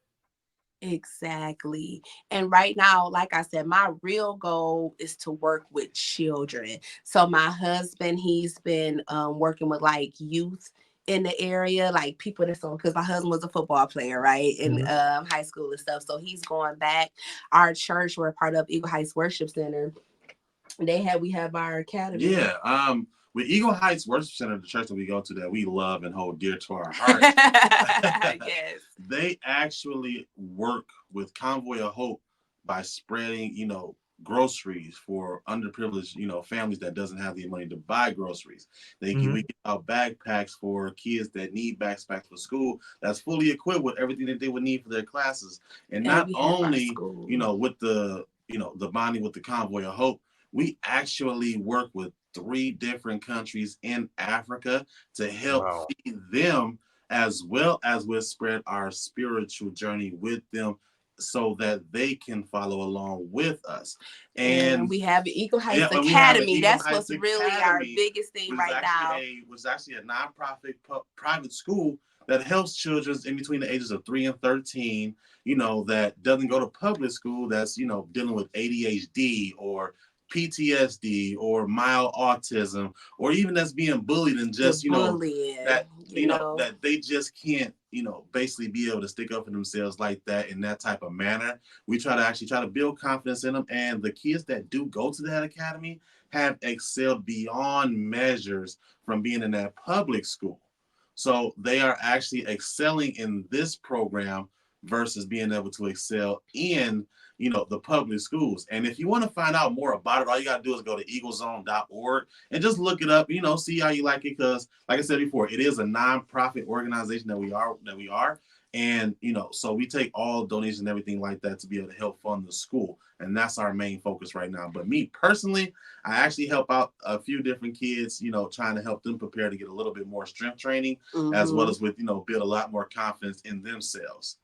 [SPEAKER 3] Exactly. And right now, like I said, my real goal is to work with children. So my husband, he's been working with like youth in the area, like people that's on, because my husband was a football player, right, in
[SPEAKER 2] Mhm.
[SPEAKER 3] high school and stuff. So he's going back. Our church, we're part of Eagle Heights Worship Center. We have our academy.
[SPEAKER 4] Yeah. With Eagle Heights Worship Center, the church that we go to that we love and hold dear to our heart.
[SPEAKER 3] Yes.
[SPEAKER 4] They actually work with Convoy of Hope by spreading, groceries for underprivileged, families that doesn't have the money to buy groceries. We get out backpacks for kids that need backpacks for school that's fully equipped with everything that they would need for their classes. And not only, with the bonding with the Convoy of Hope, we actually work with 3 different countries in Africa to help feed them, as well as we spread our spiritual journey with them so that they can follow along with us.
[SPEAKER 3] And we have the Eagle Heights Academy. That's what's really our biggest thing right now.
[SPEAKER 4] Which is actually a nonprofit private school that helps children in between the ages of 3 and 13, that doesn't go to public school, that's, dealing with ADHD or PTSD or mild autism, or even that's being bullied and just, that they just can't, basically be able to stick up for themselves like that in that type of manner. We try to build confidence in them. And the kids that do go to that academy have excelled beyond measures from being in that public school. So they are actually excelling in this program versus being able to excel in, the public schools. And if you want to find out more about it, all you got to do is go to eaglezone.org and just look it up, see how you like it. Because like I said before, it is a nonprofit organization that we are. And, so we take all donations and everything like that to be able to help fund the school. And that's our main focus right now. But me personally, I actually help out a few different kids, trying to help them prepare to get a little bit more strength training, as well as with, build a lot more confidence in themselves,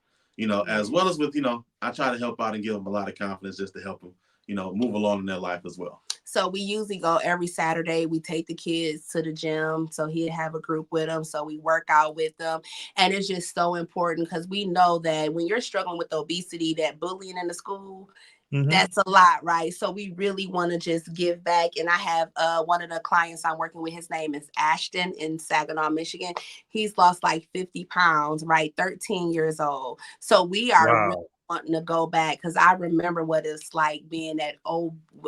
[SPEAKER 4] as well as with, I try to help out and give them a lot of confidence just to help them, move along in their life as well.
[SPEAKER 3] So we usually go every Saturday. We take the kids to the gym. So he'd have a group with them. So we work out with them. And it's just so important because we know that when you're struggling with obesity, that bullying in the school, that's a lot, right? So we really want to just give back. And I have one of the clients I'm working with, his name is Ashton in Saginaw, Michigan. He's lost like 50 pounds, right? 13 years old. So we are really wanting to go back because I remember what it's like being that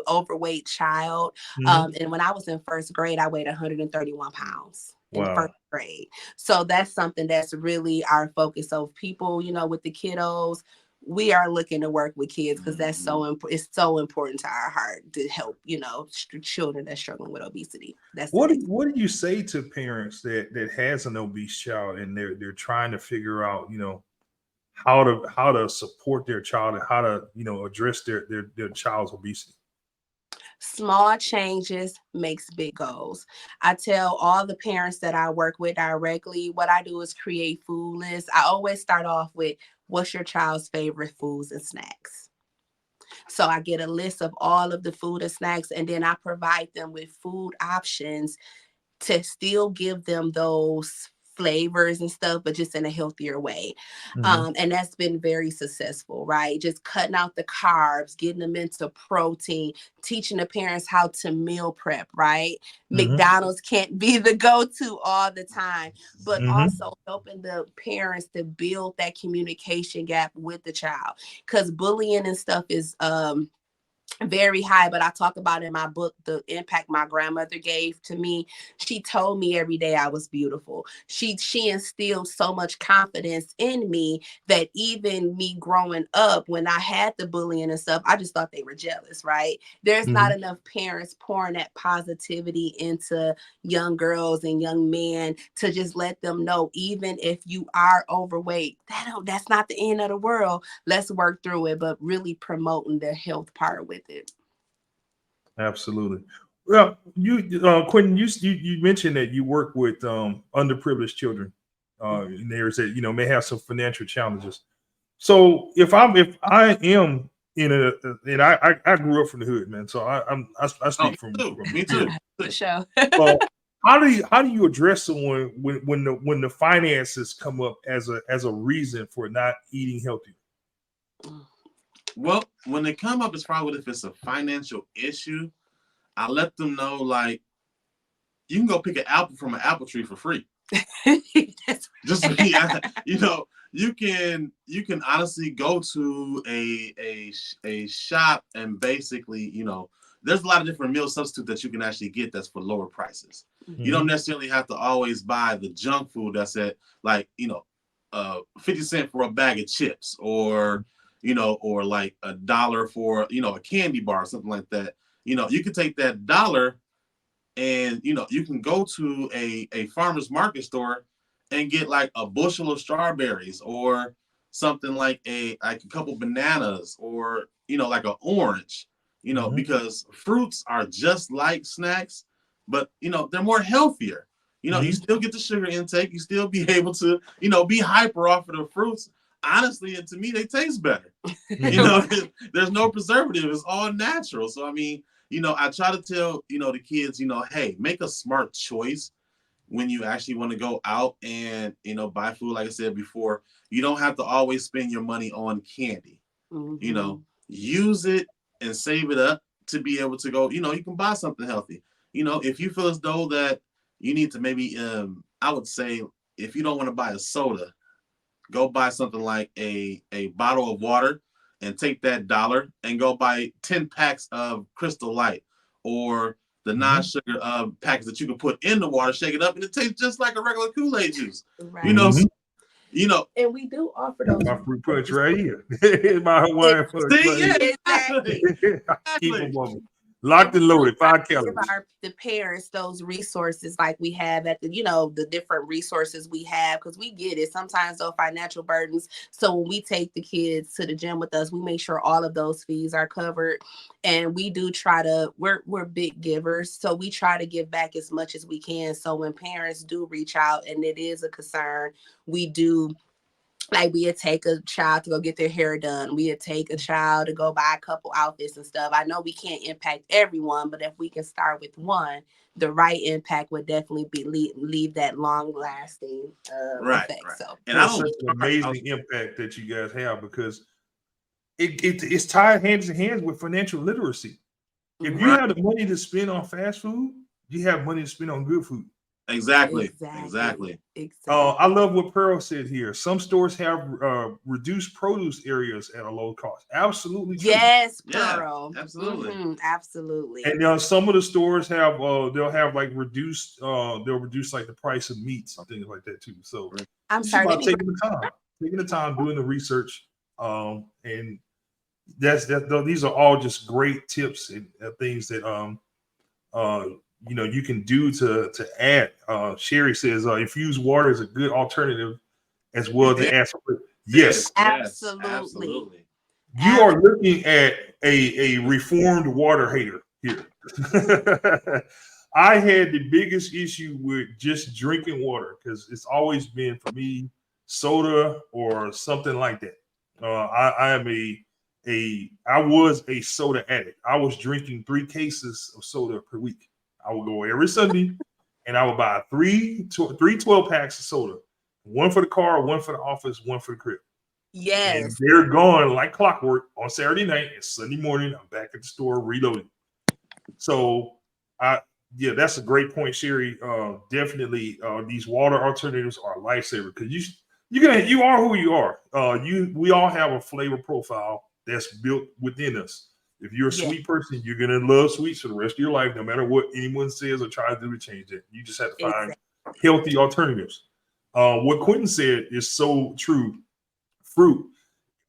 [SPEAKER 3] overweight child. And when I was in first grade, I weighed 131 pounds in first grade. So that's something that's really our focus. So people, with the kiddos, we are looking to work with kids because that's it's so important to our heart to help, children that's struggling with obesity.
[SPEAKER 2] What do you say to parents that has an obese child and they're trying to figure out, how to support their child and how to, address their child's obesity?
[SPEAKER 3] Small changes makes big goals. I tell all the parents that I work with directly, what I do is create food lists. I always start off with, what's your child's favorite foods and snacks? So I get a list of all of the food and snacks, and then I provide them with food options to still give them those flavors and stuff, but just in a healthier way. And that's been very successful, right? Just cutting out the carbs, getting them into protein, teaching the parents how to meal prep, right? McDonald's can't be the go-to all the time, but also helping the parents to build that communication gap with the child. Because bullying and stuff is very high, but I talk about in my book the impact my grandmother gave to me. She told me every day I was beautiful. She instilled so much confidence in me that even me growing up, when I had the bullying and stuff, I just thought they were jealous, right? There's not enough parents pouring that positivity into young girls and young men to just let them know, even if you are overweight, that's not the end of the world. Let's work through it, but really promoting the health part with it.
[SPEAKER 2] Absolutely. Well, Quenton, you mentioned that you work with underprivileged children, and there's that may have some financial challenges. So if I am in and I grew up from the hood, man. So I speak from
[SPEAKER 4] me too.
[SPEAKER 3] For sure.
[SPEAKER 2] How do you address someone when the finances come up as a reason for not eating healthy?
[SPEAKER 4] Well, when they come up, as far as if it's a financial issue, I let them know, like, you can go pick an apple from an apple tree for free. Just you can honestly go to a shop and basically, there's a lot of different meal substitutes that you can actually get that's for lower prices. You don't necessarily have to always buy the junk food that's at 50 cents for a bag of chips, or or like $1 for, a candy bar or something like that. You can take that $1 and, you can go to a farmer's market store and get like a bushel of strawberries or something like a couple bananas or, like an orange, because fruits are just like snacks, but, they're more healthier. You still get the sugar intake. You still be able to, be hyper off of the fruits. Honestly, and to me, they taste better. There's no preservative. It's all natural. So, I mean, I try to tell, the kids, hey, make a smart choice when you actually want to go out and, buy food. Like I said before, you don't have to always spend your money on candy. Use it and save it up to be able to go, you can buy something healthy. If you feel as though that you need to maybe, I would say, if you don't want to buy a soda, go buy something like a bottle of water and take that $1 and go buy 10 packs of Crystal Light or the non-sugar packets that you can put in the water, shake it up, and it tastes just like a regular Kool-Aid juice.
[SPEAKER 3] Right.
[SPEAKER 4] And
[SPEAKER 3] we do offer those.
[SPEAKER 2] My fruit punch right here. My Hawaiian punch.
[SPEAKER 3] Exactly.
[SPEAKER 2] Keep them on. Locked and loaded, 5 calories.
[SPEAKER 3] Give the parents those resources like we have at the, the different resources we have, because we get it. Sometimes those financial burdens. So when we take the kids to the gym with us, we make sure all of those fees are covered. And we do try to, we're big givers. So we try to give back as much as we can. So when parents do reach out and it is a concern, we do. Like we'd take a child to go get their hair done. We'd take a child to go buy a couple outfits and stuff. I know we can't impact everyone, but if we can start with one, the right impact would definitely be leave that long lasting effect.
[SPEAKER 4] Right.
[SPEAKER 3] So
[SPEAKER 2] and that's such an amazing impact that you guys have, because it's tied hands in hands with financial literacy. If you have the money to spend on fast food, you have money to spend on good food.
[SPEAKER 4] Exactly.
[SPEAKER 2] I love what Pearl said here. Some stores have reduced produce areas at a low cost. Absolutely true.
[SPEAKER 3] Yes, Pearl.
[SPEAKER 4] Yeah, absolutely.
[SPEAKER 3] Absolutely.
[SPEAKER 2] And some of the stores have they'll have like reduced they'll reduce like the price of meats and things like that too. So
[SPEAKER 3] I'm sorry,
[SPEAKER 2] about taking the time doing the research, and these are all just great tips and things that you can do to add. Sherry says infused water is a good alternative as well as the acid. Yes,
[SPEAKER 3] absolutely.
[SPEAKER 2] You are looking at a reformed water hater here. I had the biggest issue with just drinking water because it's always been for me soda or something like that. I was a soda addict. I was drinking 3 cases of soda per week. I would go every Sunday and I would buy three 12 packs of soda, one for the car, one for the office, one for the crib.
[SPEAKER 3] Yes.
[SPEAKER 2] And they're gone like clockwork on Saturday night, and Sunday morning I'm back at the store reloading. So that's a great point, Sherry. Definitely these water alternatives are a lifesaver because you are who you are. We all have a flavor profile that's built within us. If you're a sweet person, you're gonna love sweets for the rest of your life, no matter what anyone says or tries to do to change it. You just have to find healthy alternatives. What Quenton said is so true. Fruit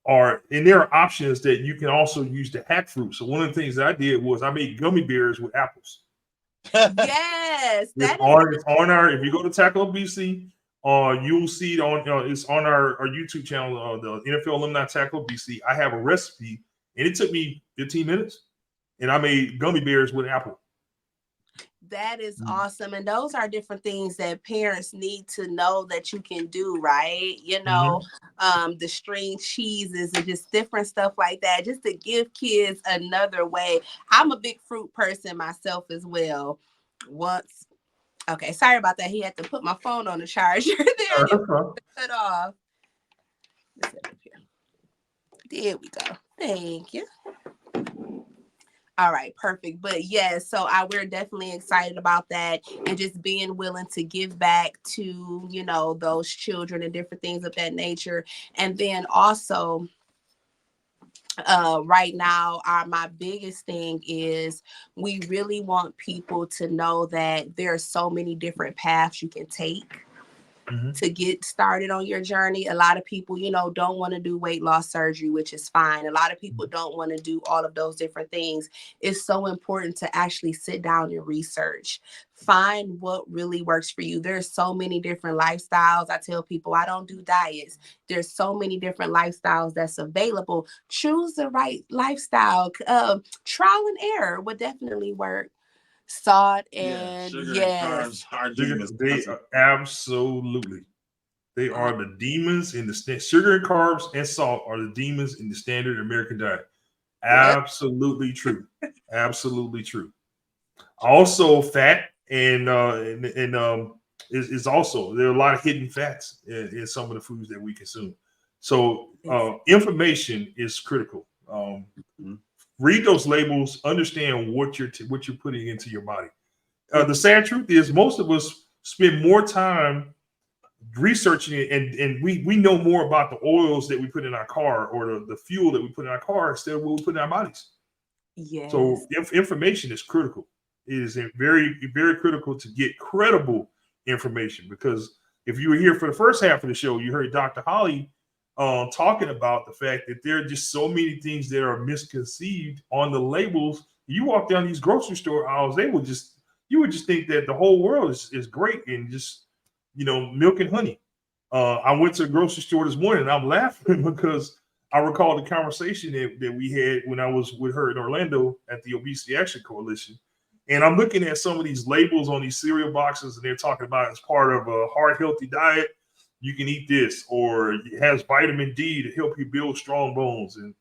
[SPEAKER 2] and there are options that you can also use to hack fruit. So one of the things that I did was I made gummy bears with apples.
[SPEAKER 3] Yes,
[SPEAKER 2] it's on our. If you go to Tackle Obesity, you'll see it on. It's on our YouTube channel, the NFL Alumni Tackle Obesity. I have a recipe, and it took me 15 minutes, and I made gummy bears with apple.
[SPEAKER 3] That is awesome. And those are different things that parents need to know that you can do, right? The string cheeses and just different stuff like that, just to give kids another way. I'm a big fruit person myself as well. Okay, sorry about that. He had to put my phone on the charger there. Cut off. There we go. Thank you. All right, perfect. But yes, so we're definitely excited about that and just being willing to give back to, those children and different things of that nature. And then also, right now, my biggest thing is we really want people to know that there are so many different paths you can take. to get started on your journey. A lot of people, don't want to do weight loss surgery, which is fine. A lot of people don't want to do all of those different things. It's so important to actually sit down and research. Find what really works for you. There's so many different lifestyles. I tell people I don't do diets. There's so many different lifestyles that's available. Choose the right lifestyle. Trial and error would definitely work. Salt and
[SPEAKER 4] sugar and carbs are demons.
[SPEAKER 2] They are absolutely. They are the demons in the sugar and carbs and salt are the demons in the standard American diet. Absolutely true. Absolutely true. Also, fat and is also there are a lot of hidden fats in some of the foods that we consume. So information is critical. Read those labels. Understand what you're putting into your body. The sad truth is, most of us spend more time researching it, and we know more about the oils that we put in our car or the fuel that we put in our car instead of what we put in our bodies.
[SPEAKER 3] Yes.
[SPEAKER 2] So information is critical. It is very, very critical to get credible information, because if you were here for the first half of the show, you heard Dr. Holly talking about the fact that there are just so many things that are misconceived on the labels. You walk down these grocery store aisles, you would just think that the whole world is great and just, milk and honey. I went to the grocery store this morning and I'm laughing because I recall the conversation that we had when I was with her in Orlando at the Obesity Action Coalition. And I'm looking at some of these labels on these cereal boxes, and they're talking about as part of a heart healthy diet, you can eat this, or it has vitamin D to help you build strong bones. And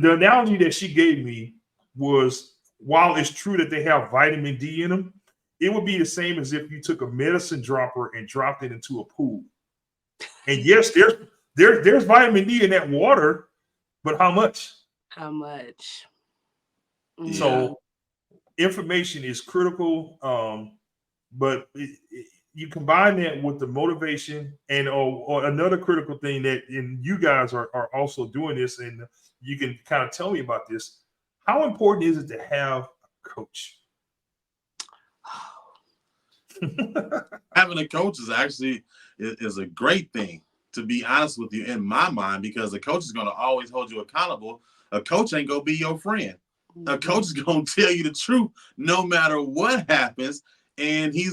[SPEAKER 2] the analogy that she gave me was, while it's true that they have vitamin D in them, it would be the same as if you took a medicine dropper and dropped it into a pool. And yes, there's vitamin D in that water, but how much?
[SPEAKER 3] How much?
[SPEAKER 2] So information is critical, but you combine that with the motivation and or another critical thing that, and you guys are also doing this, and you can kind of tell me about this. How important is it to have a coach?
[SPEAKER 4] Having a coach is actually is a great thing, to be honest with you, in my mind, because a coach is going to always hold you accountable. A coach ain't going to be your friend. A coach is going to tell you the truth no matter what happens, and he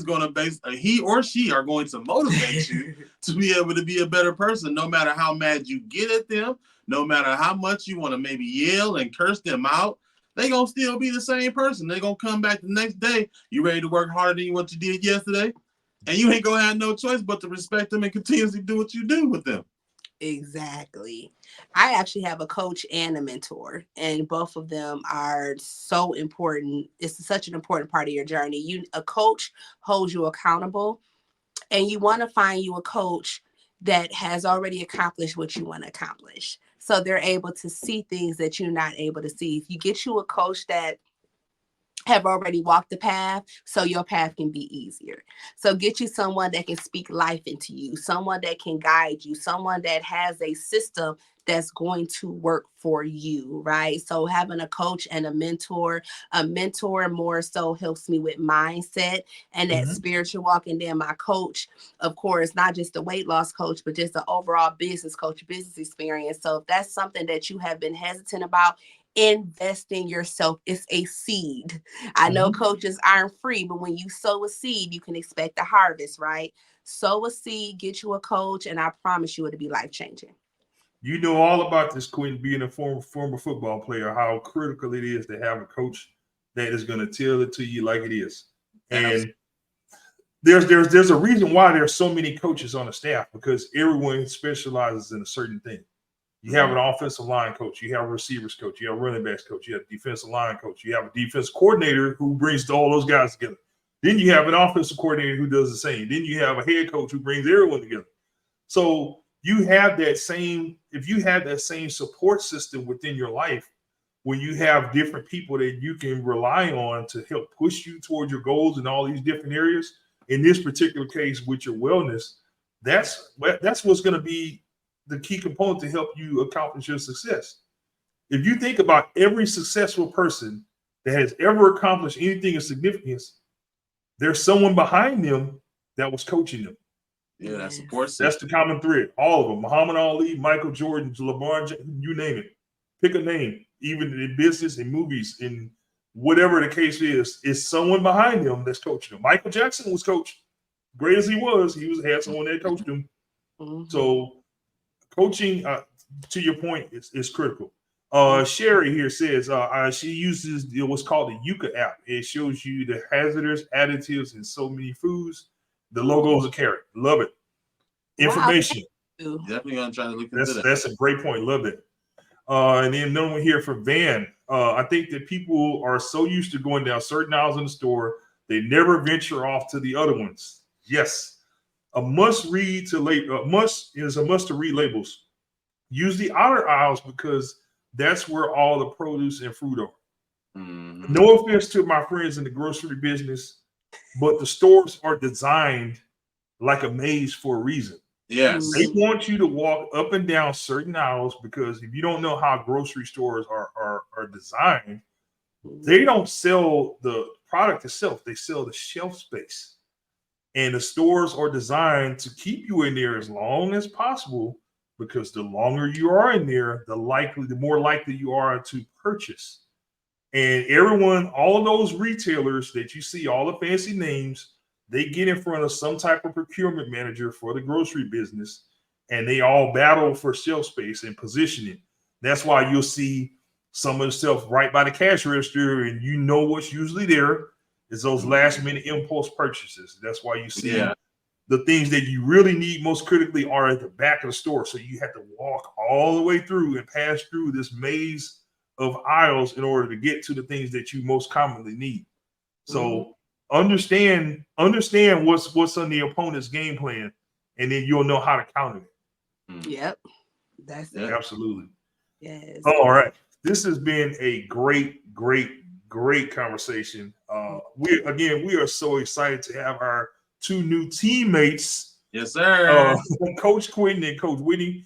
[SPEAKER 4] or she are going to motivate you to be able to be a better person, no matter how mad you get at them, no matter how much you want to maybe yell and curse them out. They're going to still be the same person. They're going to come back the next day. You ready to work harder than what you did yesterday? And you ain't going to have no choice but to respect them and continuously do what you do with them.
[SPEAKER 3] Exactly. I actually have a coach and a mentor, and both of them are so important. It's such an important part of your journey. A coach holds you accountable, and you want to find you a coach that has already accomplished what you want to accomplish. So they're able to see things that you're not able to see. If you get you a coach that have already walked the path, so your path can be easier. So get you someone that can speak life into you, someone that can guide you, someone that has a system that's going to work for you, right? So having a coach and a mentor more so helps me with mindset and that spiritual walk. And then my coach, of course, not just the weight loss coach, but just the overall business coach, business experience. So if that's something that you have been hesitant about, invest in yourself. It's a seed. I know coaches aren't free, but when you sow a seed, you can expect a harvest, right? Sow a seed, get you a coach, and I promise you it'll be life-changing.
[SPEAKER 2] You know all about this, Quenton, being a former football player, how critical it is to have a coach that is going to tell it to you like it is. And there's a reason why there's so many coaches on the staff, because everyone specializes in a certain thing. You have an offensive line coach, you have a receivers coach, you have a running backs coach, you have a defensive line coach, you have a defense coordinator who brings all those guys together. Then you have an offensive coordinator who does the same. Then you have a head coach who brings everyone together. So you have that same, if you have that same support system within your life, when you have different people that you can rely on to help push you toward your goals in all these different areas, in this particular case with your wellness, that's what's going to be the key component to help you accomplish your success. If you think about every successful person that has ever accomplished anything of significance, there's someone behind them that was coaching them.
[SPEAKER 4] Yeah, that support system.
[SPEAKER 2] That's the common thread. All of them. Muhammad Ali, Michael Jordan, LeBron James, you name it. Pick a name. Even in business, in movies, in whatever the case is someone behind him that's coaching him. Michael Jackson was coached. Great as he was had someone that coached him. So coaching, to your point, is critical. Sherry here says she uses what's called the Yuka app. It shows you the hazardous additives in so many foods. The logo is a carrot. Love it. Information.
[SPEAKER 3] Wow.
[SPEAKER 4] Definitely gonna try to look into that.
[SPEAKER 2] That's a great point. Love it. And then another one here for Van. I think that people are so used to going down certain aisles in the store, they never venture off to the other ones. Yes. A must to read labels. Use the outer aisles because that's where all the produce and fruit are. No offense to my friends in the grocery business, but the stores are designed like a maze for a reason.
[SPEAKER 4] Yes.
[SPEAKER 2] They want you to walk up and down certain aisles because if you don't know how grocery stores are designed, they don't sell the product itself. They sell the shelf space. And the stores are designed to keep you in there as long as possible because the longer you are in there, the more likely you are to purchase. And everyone, all of those retailers that you see, all the fancy names, they get in front of some type of procurement manager for the grocery business, and they all battle for shelf space and positioning. That's why you'll see some of the stuff right by the cash register, and you know what's usually there is those last minute impulse purchases. That's why you see the things that you really need most critically are at the back of the store. So you have to walk all the way through and pass through this maze of aisles in order to get to the things that you most commonly need. So understand what's on the opponent's game plan, and then you'll know how to counter it.
[SPEAKER 3] Yep. That's it.
[SPEAKER 2] Absolutely.
[SPEAKER 3] Yes.
[SPEAKER 2] All right. This has been a great conversation. We are so excited to have our two new teammates.
[SPEAKER 4] Yes, sir.
[SPEAKER 2] Coach Quenton and Coach Whitney.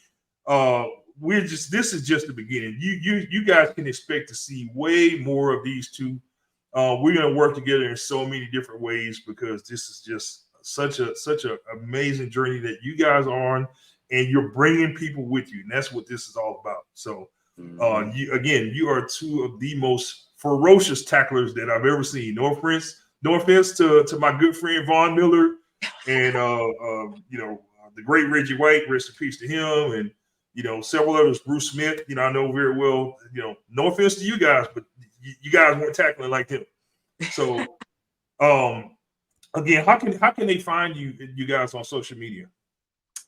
[SPEAKER 2] This is just the beginning. You guys can expect to see way more of these two. We're going to work together in so many different ways because this is just such an amazing journey that you guys are on, and you're bringing people with you, and that's what this is all about. So, you are two of the most ferocious tacklers that I've ever seen. No offense to my good friend Von Miller, and the great Reggie White. Rest in peace to him, and several others. Bruce Smith. I know very well. No offense to you guys, but you guys weren't tackling like him. So, again, how can they find you guys on social media?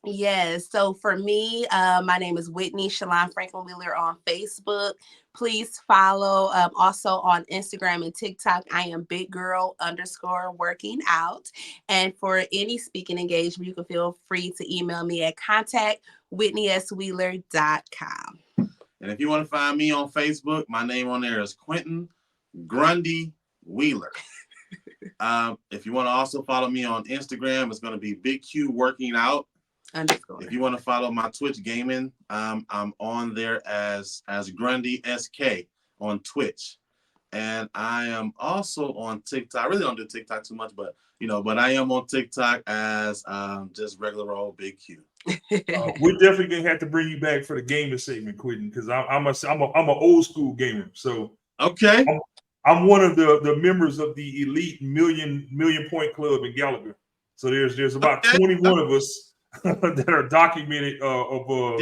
[SPEAKER 3] Yes. So for me, my name is Whitney Shalon Franklin Wheeler on Facebook. Please follow. Also on Instagram and TikTok, I am BigGirl_working_out. And for any speaking engagement, you can feel free to email me at contact@whitneyswheeler.com.
[SPEAKER 4] And if you want to find me on Facebook, my name on there is Quenton Grundy Wheeler. If you want to also follow me on Instagram, it's going to be Big Q Working Out. _ If you want to follow my Twitch gaming, I'm on there as Grundy SK on Twitch, and I am also on TikTok. I really don't do TikTok too much, but I am on TikTok as just regular old Big Q.
[SPEAKER 2] We're definitely gonna have to bring you back for the gaming segment, Quenton, because I'm an old school gamer. So
[SPEAKER 4] okay,
[SPEAKER 2] I'm one of the members of the elite million point club in Gallagher. So there's about 21 of us that are documented over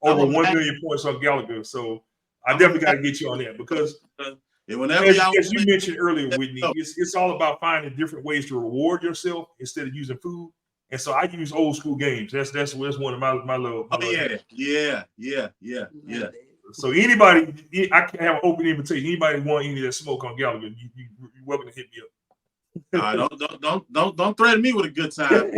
[SPEAKER 2] 1 million points on Gallagher. So I definitely got to get you on that because as you mentioned earlier, Whitney, it's all about finding different ways to reward yourself instead of using food. And so I use old school games. That's one of my little.
[SPEAKER 4] Yeah.
[SPEAKER 2] So anybody, I can have an open invitation. Anybody want any of that smoke on Gallagher? You're welcome to hit me up.
[SPEAKER 4] Don't threaten me with a good time.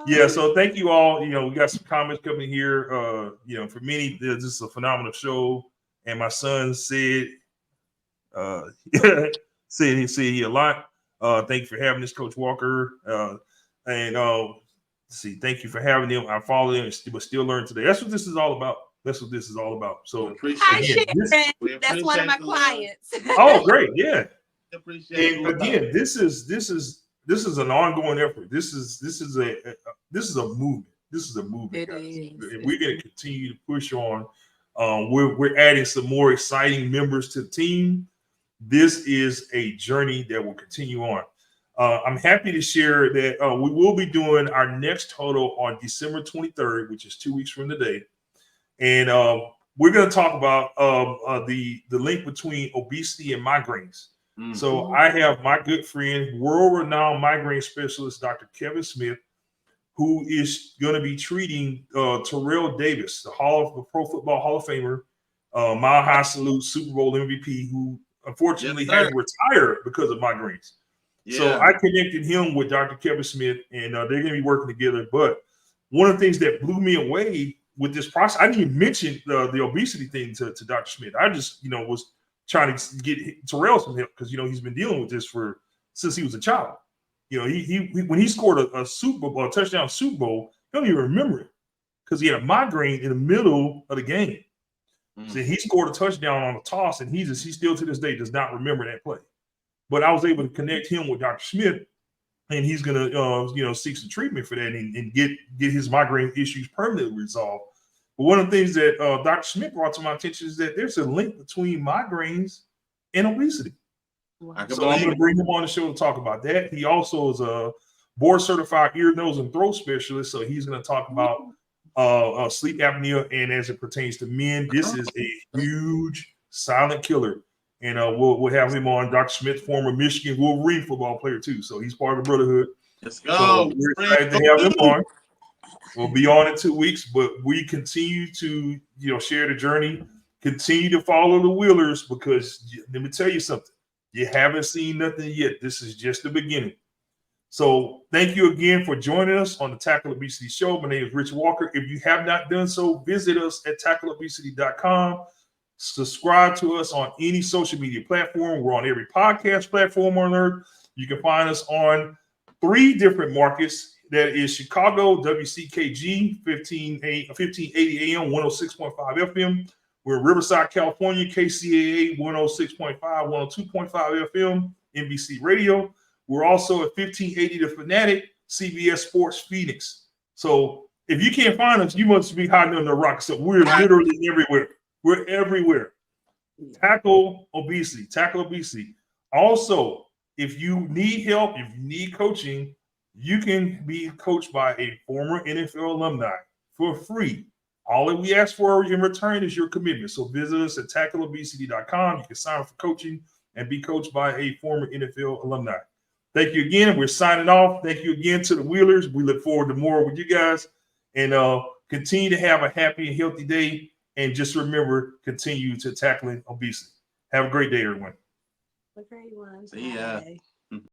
[SPEAKER 2] Yeah, so thank you all. We got some comments coming here. For many, this is a phenomenal show. And my son said he a lot. Thank you for having this, Coach Walker. Thank you for having them. I followed them, but still learn today. That's what this is all about. So
[SPEAKER 3] Hi, Sharon. That's one of my clients.
[SPEAKER 2] Oh, great. Yeah.
[SPEAKER 4] Appreciate
[SPEAKER 2] and again, this is This is an ongoing effort. This is a movement. This is a movement,
[SPEAKER 3] It
[SPEAKER 2] guys.
[SPEAKER 3] is.
[SPEAKER 2] And we're going to continue to push on. We're adding some more exciting members to the team. This is a journey that will continue on. I'm happy to share that we will be doing our next huddle on December 23rd, which is 2 weeks from today. And we're going to talk about the link between obesity and migraines.
[SPEAKER 4] Mm.
[SPEAKER 2] So I have my good friend, world-renowned migraine specialist, Dr. Kevin Smith, who is going to be treating Terrell Davis, the Pro Football Hall of Famer, Mile High Salute Super Bowl MVP, who unfortunately had to retire because of migraines.
[SPEAKER 4] Yeah.
[SPEAKER 2] So I connected him with Dr. Kevin Smith, and they're going to be working together. But one of the things that blew me away with this process, I didn't even mention the obesity thing to Dr. Smith. I just, was trying to get Terrell some help because, he's been dealing with this since he was a child. He when he scored a touchdown Super Bowl, he don't even remember it because he had a migraine in the middle of the game. So he scored a touchdown on a toss, and he still to this day does not remember that play. But I was able to connect him with Dr. Smith, and he's gonna seek some treatment for that and get his migraine issues permanently resolved. But one of the things that Dr. Smith brought to my attention is that there's a link between migraines and obesity. So I'm going to bring him on the show to talk about that. He also is a board certified ear, nose, and throat specialist. So he's going to talk about sleep apnea, and as it pertains to men, this is a huge silent killer. And we'll have him on. Dr. Smith, former Michigan Wolverine football player too. So he's part of the brotherhood.
[SPEAKER 4] Let's go.
[SPEAKER 2] So we're excited to have him on. We'll be on in 2 weeks, but we continue to share the journey. Continue to follow the Wheelers because let me tell you something. You haven't seen nothing yet. This is just the beginning. So thank you again for joining us on the Tackle Obesity Show. My name is Rich Walker. If you have not done so, visit us at tackleobesity.com. Subscribe to us on any social media platform. We're on every podcast platform on earth. You can find us on 3 different markets. That is Chicago, WCKG, 1580 AM, 106.5 FM. We're in Riverside, California, KCAA, 106.5, 102.5 FM, NBC Radio. We're also at 1580 The Fanatic, CBS Sports Phoenix. So if you can't find us, you must be hiding under the rock. So we're literally everywhere. We're everywhere. Tackle obesity. Also, if you need help, if you need coaching, you can be coached by a former NFL alumni for free. All that we ask for in return is your commitment. So visit us at tackleobesity.com. You can sign up for coaching and be coached by a former NFL alumni. Thank you again. We're signing off. Thank you again to the Wheelers. We look forward to more with you guys, and continue to have a happy and healthy day. And just remember, continue to tackling obesity. Have a great day, everyone.
[SPEAKER 3] A great one.
[SPEAKER 4] See ya.
[SPEAKER 3] Bye.